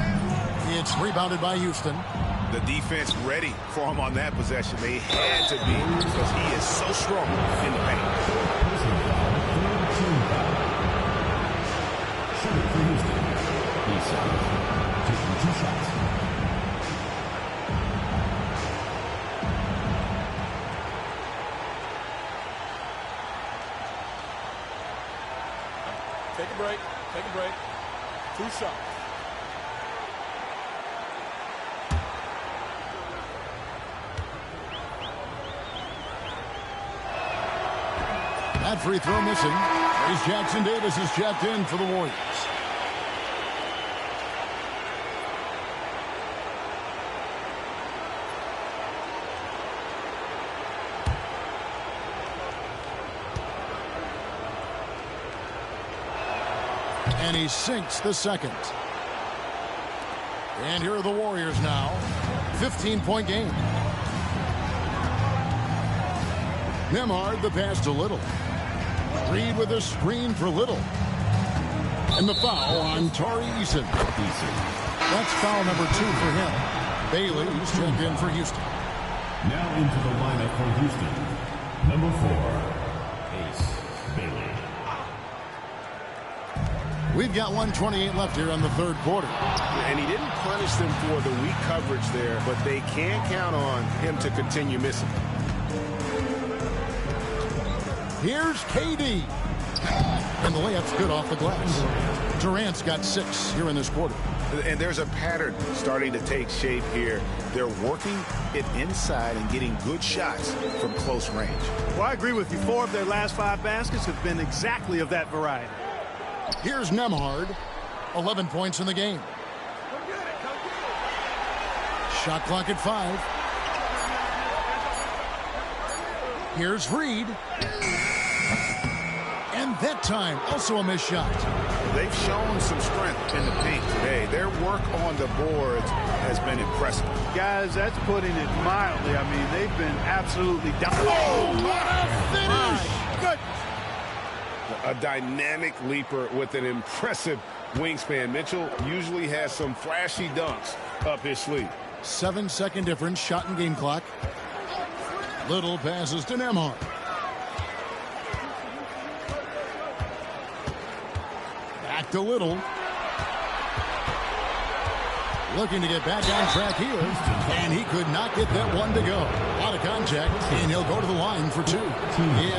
It's rebounded by Houston. The defense ready for him on that possession. They had to be because he is so strong in the paint. Shooting for Houston. He's taking 2 shots. Take a break. Take a break. 2 shots. That free throw missing. As Jackson Davis is checked in for the Warriors. And he sinks the second. And here are the Warriors now. 15-point game. Nembhard the pass to Little. Reed with a screen for Little. And the foul on Tari Eason. That's foul number 2 for him. Bailey's checked in for Houston. Now into the lineup for Houston. Number 4, Ace Bailey. We've got 1:28 left here on the third quarter. And he didn't punish them for the weak coverage there, but they can't count on him to continue missing. Here's KD. And the layup's good off the glass. Durant's got 6 here in this quarter. And there's a pattern starting to take shape here. They're working it inside and getting good shots from close range. Well, I agree with you. 4 of their last 5 baskets have been exactly of that variety. Here's Nembhard. 11 points in the game. Shot clock at 5. Here's Reed. And that time, also a missed shot. They've shown some strength in the paint today. Their work on the boards has been impressive. Guys, that's putting it mildly. I mean, they've been absolutely down. Oh, what a finish! Good. A dynamic leaper with an impressive wingspan. Mitchell usually has some flashy dunks up his sleeve. 7-second difference, shot and game clock. Little passes to Nembhard. Back to Little. Looking to get back on track here. And he could not get that one to go. Out of contact, and he'll go to the line for 2.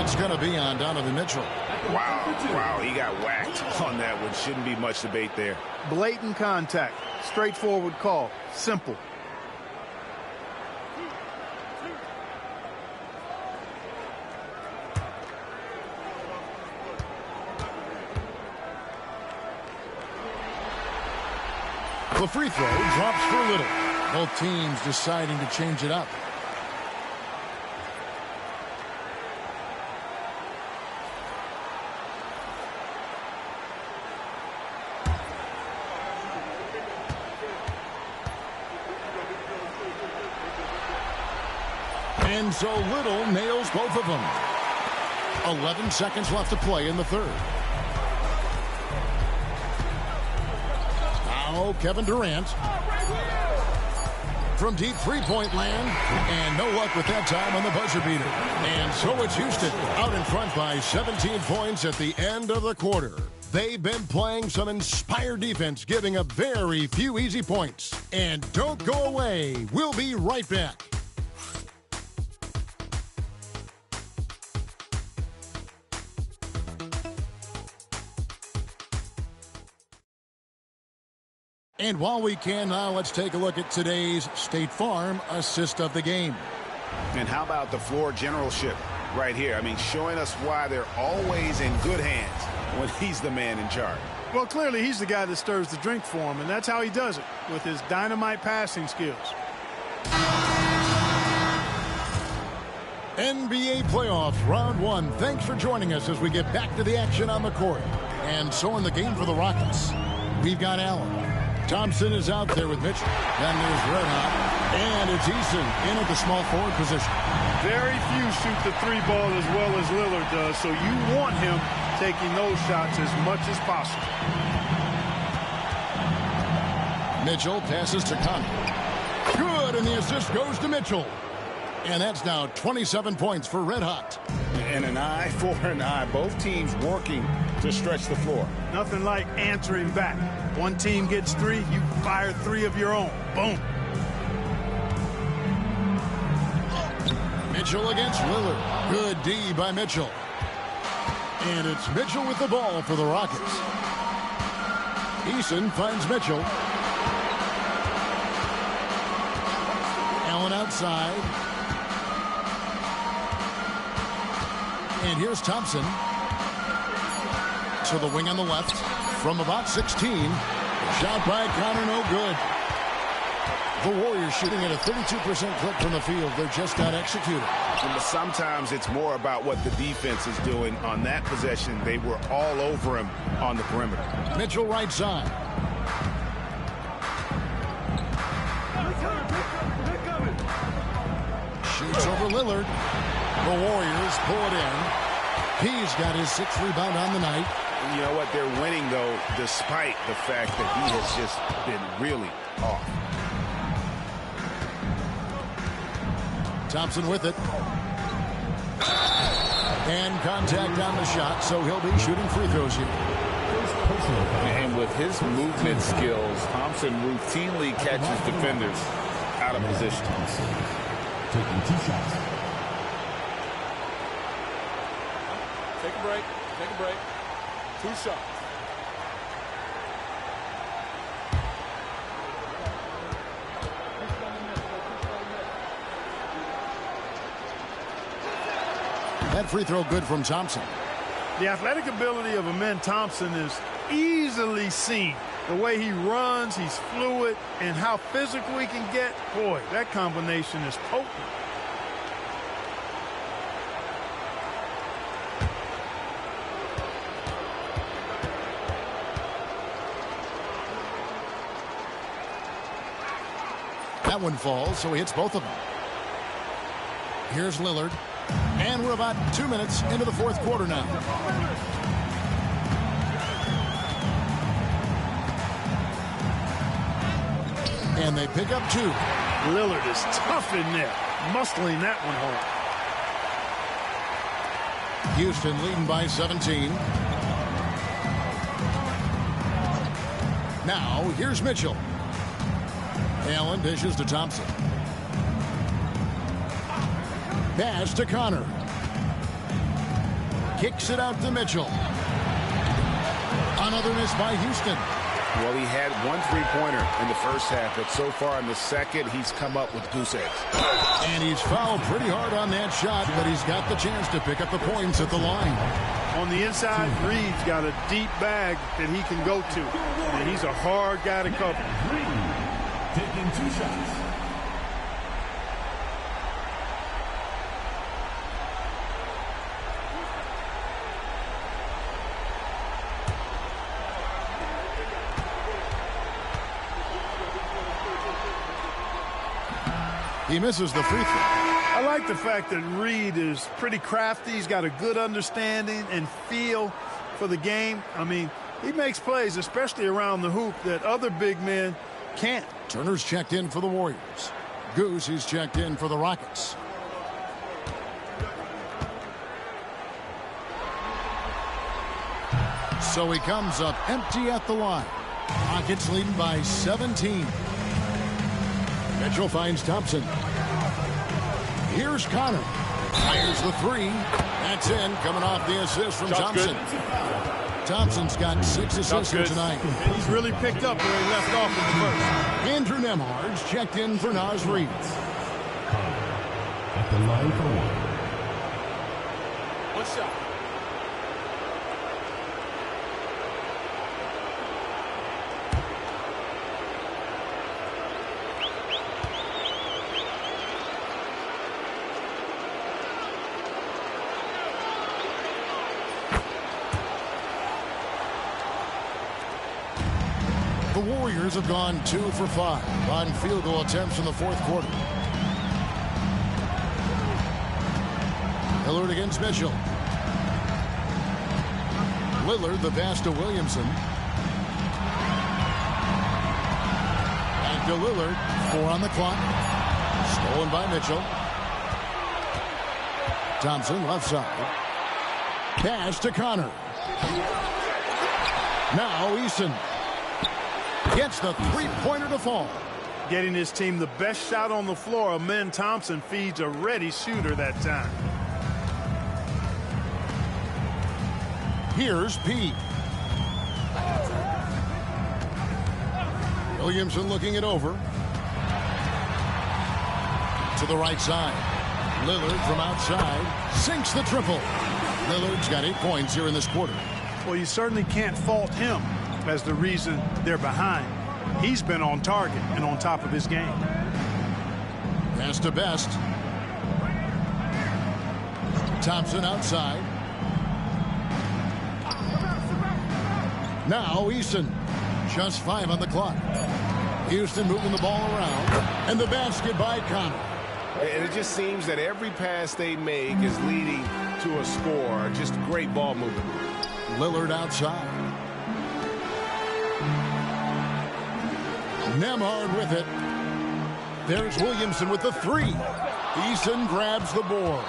It's going to be on Donovan Mitchell. Wow, he got whacked on that one. Shouldn't be much debate there. Blatant contact. Straightforward call. Simple. The free throw drops for Little. Both teams deciding to change it up. And so Little nails both of them. 11 seconds left to play in the third. Now Kevin Durant. From deep three-point land. And no luck with that time on the buzzer beater. And so it's Houston out in front by 17 points at the end of the quarter. They've been playing some inspired defense, giving up very few easy points. And don't go away. We'll be right back. And while we can now, let's take a look at today's State Farm assist of the game. And how about the floor generalship right here? I mean, showing us why they're always in good hands when he's the man in charge. Well, clearly he's the guy that stirs the drink for him, and that's how he does it, with his dynamite passing skills. NBA playoffs, round one. Thanks for joining us as we get back to the action on the court. And so in the game for the Rockets, we've got Allen. Thompson is out there with Mitchell. Then there's Red Hot. And it's Eason in at the small forward position. Very few shoot the three ball as well as Lillard does, so you want him taking those shots as much as possible. Mitchell passes to Conley. Good, and the assist goes to Mitchell. And that's now 27 points for Red Hot. And an eye for an eye. Both teams working to stretch the floor. Nothing like answering back. One team gets three, you fire three of your own. Boom. Mitchell against Lillard. Good D by Mitchell. And it's Mitchell with the ball for the Rockets. Eason finds Mitchell. Allen outside. And here's Thompson. To the wing on the left. From about 16. Shot by Connor, no good. The Warriors shooting at a 32% clip from the field. They're just not executing. But sometimes it's more about what the defense is doing. On that possession, they were all over him on the perimeter. Mitchell right side. Shoots over Lillard. The Warriors pull it in. He's got his 6th rebound on the night. You know what? They're winning, though, despite the fact that he has just been really off. Thompson with it. And contact on the shot, so he'll be shooting free throws here. And with his movement skills, Thompson routinely catches defenders out of position. Taking 2 shots. Take a break. Take a break. 2 shots. That free throw good from Thompson. The athletic ability of Amen Thompson is easily seen. The way he runs, he's fluid, and how physical he can get. Boy, that combination is potent. That one falls, so he hits both of them. Here's Lillard. And we're about 2 minutes into the 4th quarter now. And they pick up 2. Lillard is tough in there, muscling that one home. Houston leading by 17. Now, here's Mitchell. Allen dishes to Thompson. Pass to Connor. Kicks it out to Mitchell. Another miss by Houston. Well, he had 1 3-pointer in the first half, but so far in the second, he's come up with goose eggs. And he's fouled pretty hard on that shot, but he's got the chance to pick up the points at the line. On the inside, Reed's got a deep bag that he can go to. And he's a hard guy to cover. Taking 2 shots. He misses the free throw. I I like the fact that Reed is pretty crafty. He's got a good understanding and feel for the game. I mean, he makes plays, especially around the hoop, that other big men can't. Turner's checked in for the Warriors. Goose is checked in for the Rockets. So he comes up empty at the line. Rockets leading by 17. Mitchell finds Thompson. Here's Connor. Fires the three. That's in, coming off the assist from Thompson. Thompson's got 6 assists here tonight. And he's really picked up where he left off in the first. Andrew Nembhard's checked in for Naz Reid. At the line for one. One shot. The Warriors have gone 2 for 5 on field goal attempts in the fourth quarter. Lillard against Mitchell. Lillard, the pass to Williamson. Back to Lillard. 4 on the clock. Stolen by Mitchell. Thompson left side. Pass to Connor. Now Eason gets the three-pointer to fall. Getting his team the best shot on the floor. Amen Thompson feeds a ready shooter that time. Here's P. Williamson looking it over. To the right side. Lillard from outside sinks the triple. Lillard's got 8 points here in this quarter. Well, you certainly can't fault him as the reason they're behind. He's been on target and on top of his game. Pass to Best. Thompson outside. Now Eason. Just 5 on the clock. Houston moving the ball around. And the basket by Connor. And it just seems that every pass they make is leading to a score. Just great ball movement. Lillard outside. Nembhard with it. There's Williamson with the 3. Eason grabs the board.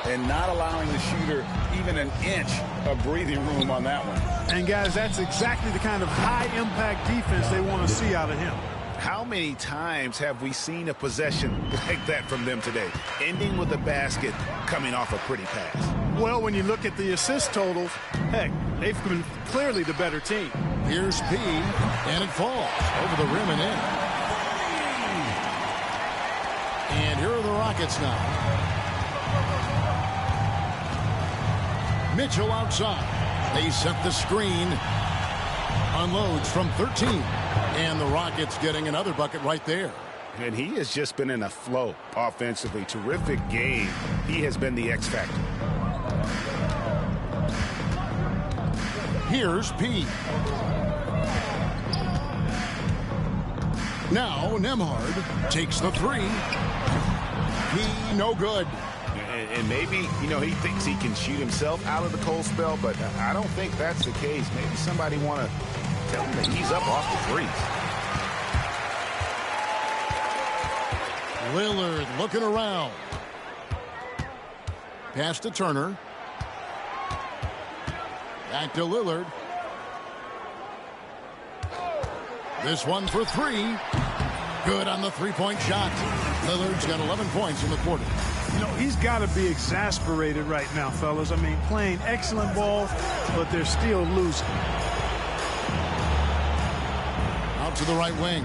And not allowing the shooter even an inch of breathing room on that one. And guys, that's exactly the kind of high-impact defense they want to see out of him. How many times have we seen a possession like that from them today? Ending with a basket, coming off a pretty pass. Well, when you look at the assist totals, heck, they've been clearly the better team. Here's P, and it falls over the rim and in. And here are the Rockets now. Mitchell outside. They set the screen. Unloads from 13. And the Rockets getting another bucket right there. And he has just been in a flow offensively. Terrific game. He has been the X factor. Here's P. Now Nembhard takes the 3. He no good. And maybe, he thinks he can shoot himself out of the cold spell, but I don't think that's the case. Maybe somebody want to tell him that he's up off the threes. Lillard looking around. Pass to Turner. Back to Lillard. This one for 3. Good on the three-point shot. Lillard's got 11 points in the quarter. He's got to be exasperated right now, fellas. I mean, playing excellent ball, but they're still losing. Out to the right wing.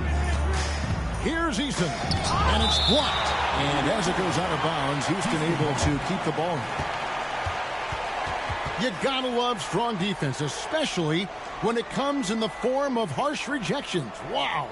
Here's Eason. And it's blocked. And as it goes out of bounds, Houston able to keep the ball. You gotta love strong defense, especially when it comes in the form of harsh rejections. Wow.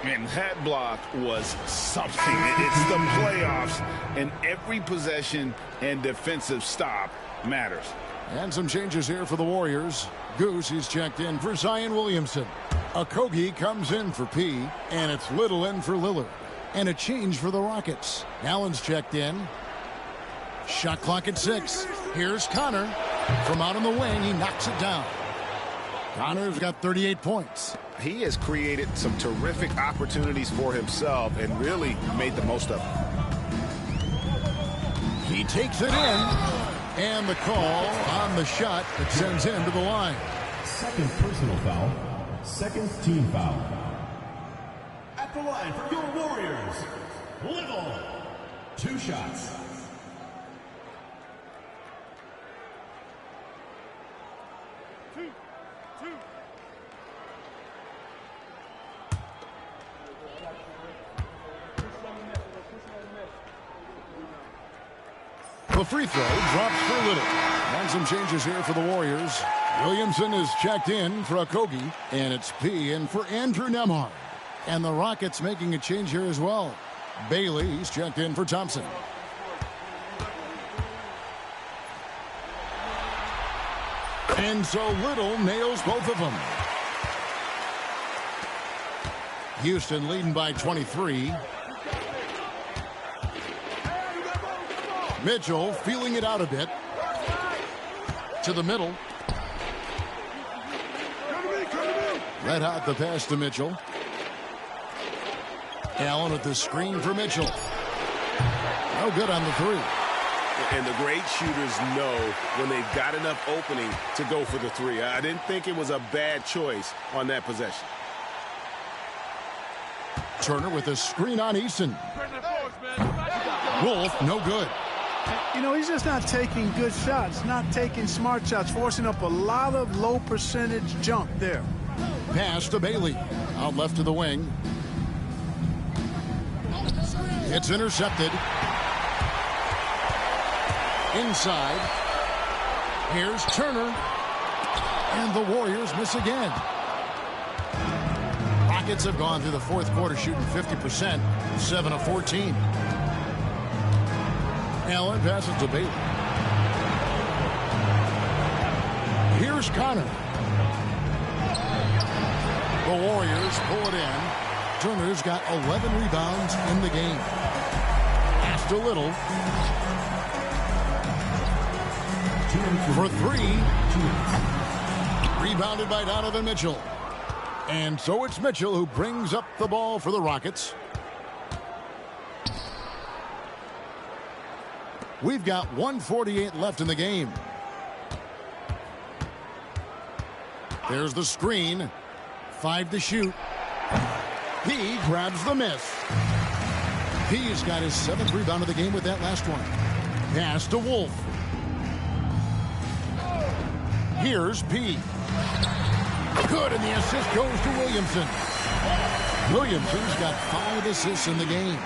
And that block was something. It's the playoffs, and every possession and defensive stop matters. And some changes here for the Warriors. Goose is checked in for Zion Williamson. Okogie comes in for P, and it's Little in for Lillard. And a change for the Rockets. Allen's checked in. Shot clock at 6. Here's Connor. From out on the wing, he knocks it down. Connor's got 38 points. He has created some terrific opportunities for himself and really made the most of them. He takes it in. And the call on the shot that sends him to the line. Second personal foul. Second team foul. At the line for your Warriors, Little. 2 shots. The free throw drops for Little. And some changes here for the Warriors. Williamson is checked in for Okogie, and it's P in for Andrew Nembhard. And the Rockets making a change here as well. Bailey's checked in for Thompson. And so Little nails both of them. Houston leading by 23. Mitchell feeling it out a bit. To the middle. Red hot the pass to Mitchell. Allen with the screen for Mitchell. No good on the 3. And the great shooters know when they've got enough opening to go for the 3. I didn't think it was a bad choice on that possession. Turner with a screen on Eason. Wolf, no good. You know, he's just not taking good shots, not taking smart shots, forcing up a lot of low percentage jump there. Pass to Bailey. Out left to the wing. It's intercepted. Inside. Here's Turner. And the Warriors miss again. Rockets have gone through the fourth quarter shooting 50%, 7 of 14. Allen passes to Bailey. Here's Connor. The Warriors pull it in. Turner's got 11 rebounds in the game. Pass to Little. For 3. Rebounded by Donovan Mitchell. And so it's Mitchell who brings up the ball for the Rockets. We've got 1:48 left in the game. There's the screen. 5 to shoot. P grabs the miss. P's got his 7th rebound of the game with that last one. Pass to Wolf. Here's P. Good, and the assist goes to Williamson. Williamson's got 5 assists in the game.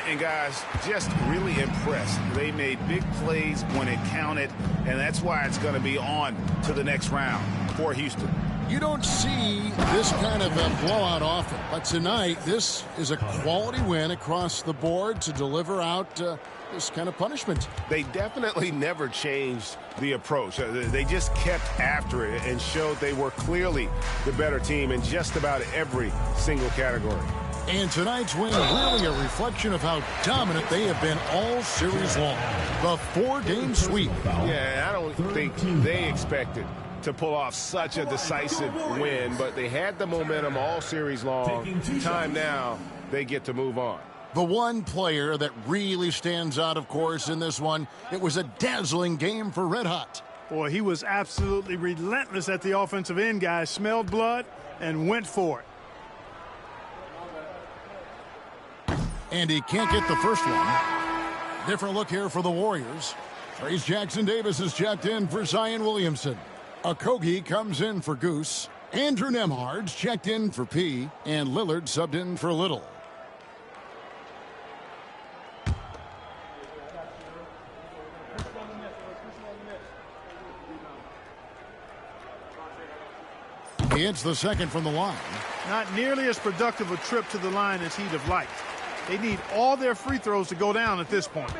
And guys, just really impressed. They made big plays when it counted, and that's why it's going to be on to the next round for Houston. You don't see this kind of a blowout often, but tonight this is a quality win across the board to deliver out this kind of punishment. They definitely never changed the approach. They just kept after it and showed they were clearly the better team in just about every single category. And tonight's win really a reflection of how dominant they have been all series long. The 4-game sweep. Yeah, I don't think they expected to pull off such a decisive win, but they had the momentum all series long. Time now, they get to move on. The one player that really stands out, of course, in this one, it was a dazzling game for Red Hot. Boy, he was absolutely relentless at the offensive end, guys. Smelled blood and went for it. And he can't get the first one. Different look here for the Warriors. Trace Jackson-Davis is checked in for Zion Williamson. Okogie comes in for Goose. Andrew Nembhard's checked in for P. And Lillard subbed in for Little. He hits the second from the line. Not nearly as productive a trip to the line as he'd have liked. They need all their free throws to go down at this point.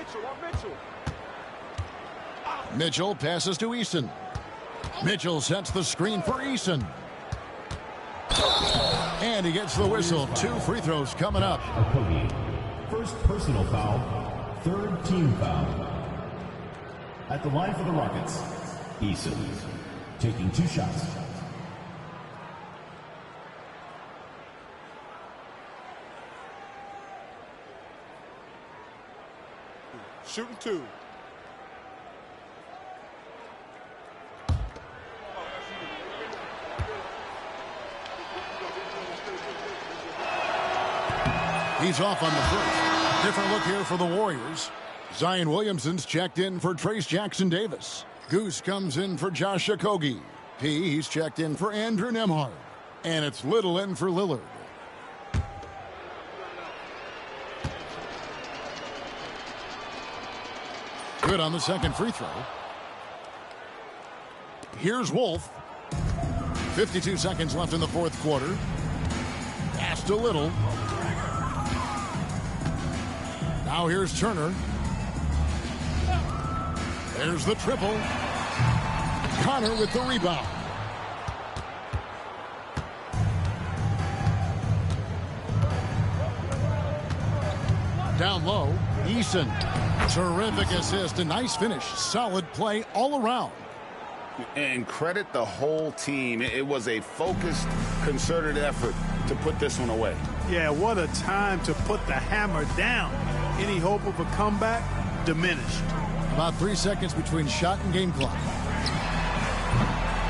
Mitchell passes to Eason. Mitchell sets the screen for Eason. And he gets the whistle. 2 free throws coming up. Okogie. First personal foul. Third team foul. At the line for the Rockets, Eason, taking 2 shots. Shooting 2. He's off on the first. Different look here for the Warriors. Zion Williamson's checked in for Trace Jackson-Davis. Goose comes in for Josh Okogie. He's checked in for Andrew Nembhard. And it's Little in for Lillard. Good on the second free throw. Here's Wolf. 52 seconds left in the fourth quarter. Pass to Little. Now here's Turner. There's the triple. Connor with the rebound. Down low, Eason. Terrific assist, a nice finish. Solid play all around. And credit the whole team. It was a focused, concerted effort to put this one away. Yeah, what a time to put the hammer down. Any hope of a comeback diminished. About 3 seconds between shot and game clock.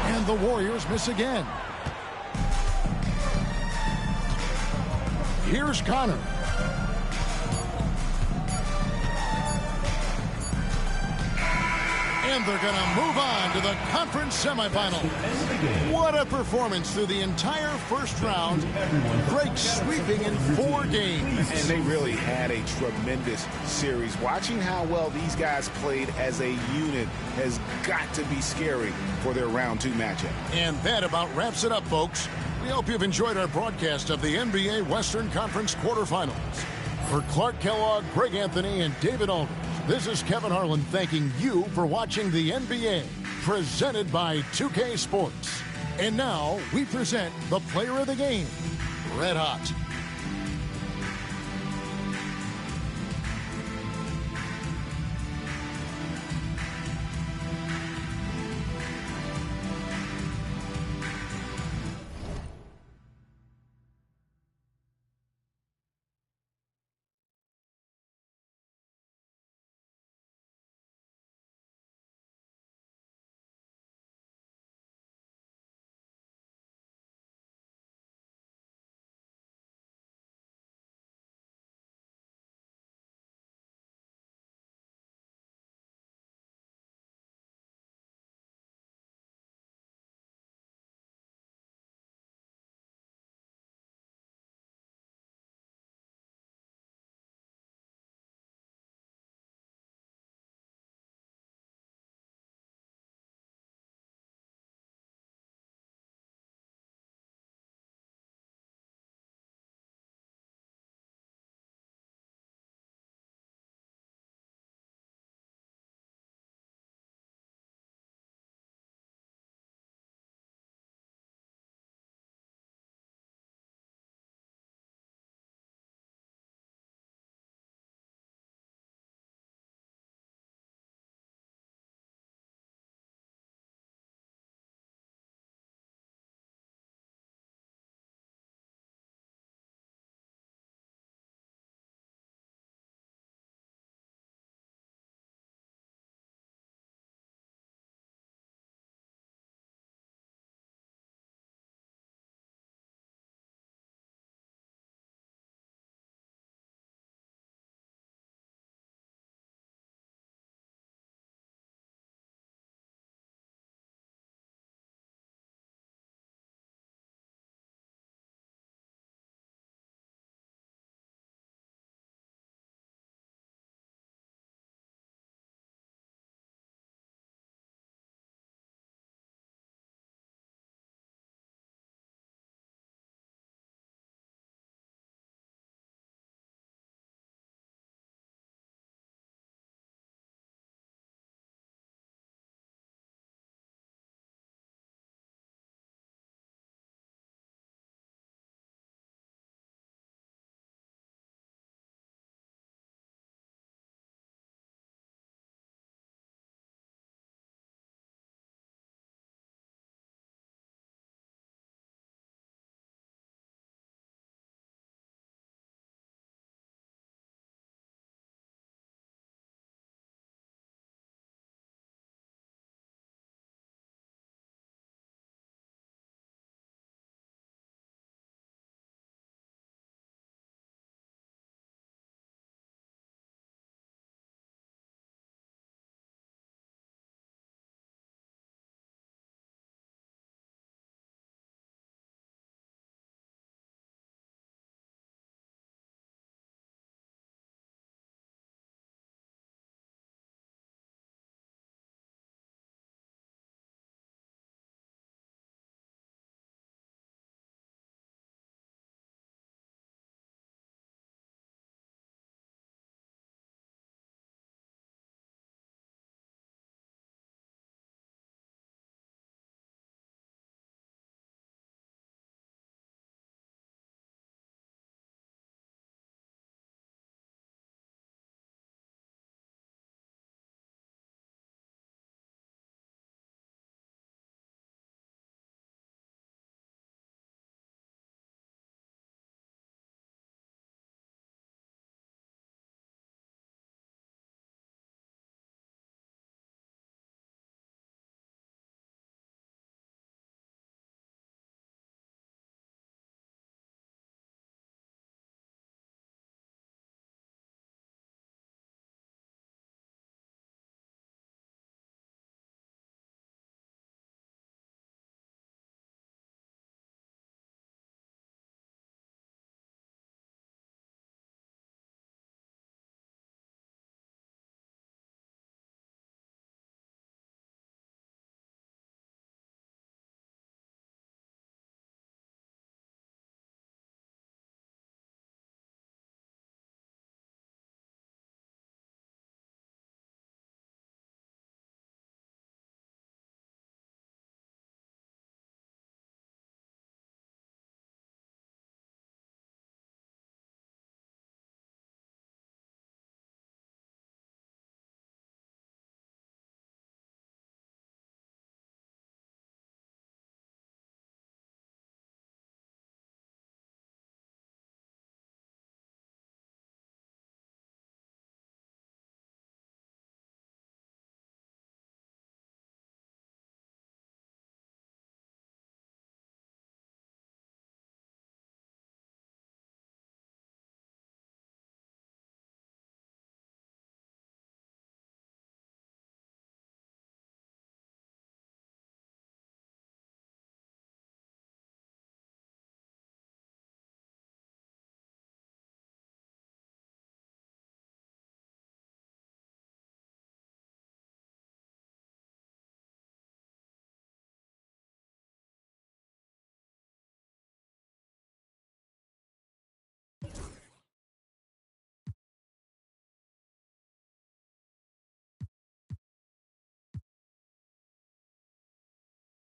And the Warriors miss again. Here's Connor. And they're going to move on to the conference semifinal. What a performance through the entire first round. Drake sweeping in 4 games. And they really had a tremendous series. Watching how well these guys played as a unit has got to be scary for their round 2 matchup. And that about wraps it up, folks. We hope you've enjoyed our broadcast of the NBA Western Conference quarterfinals. For Clark Kellogg, Greg Anthony, and David Aldridge, this is Kevin Harlan thanking you for watching the NBA, presented by 2K Sports. And now we present the player of the game, Red Hot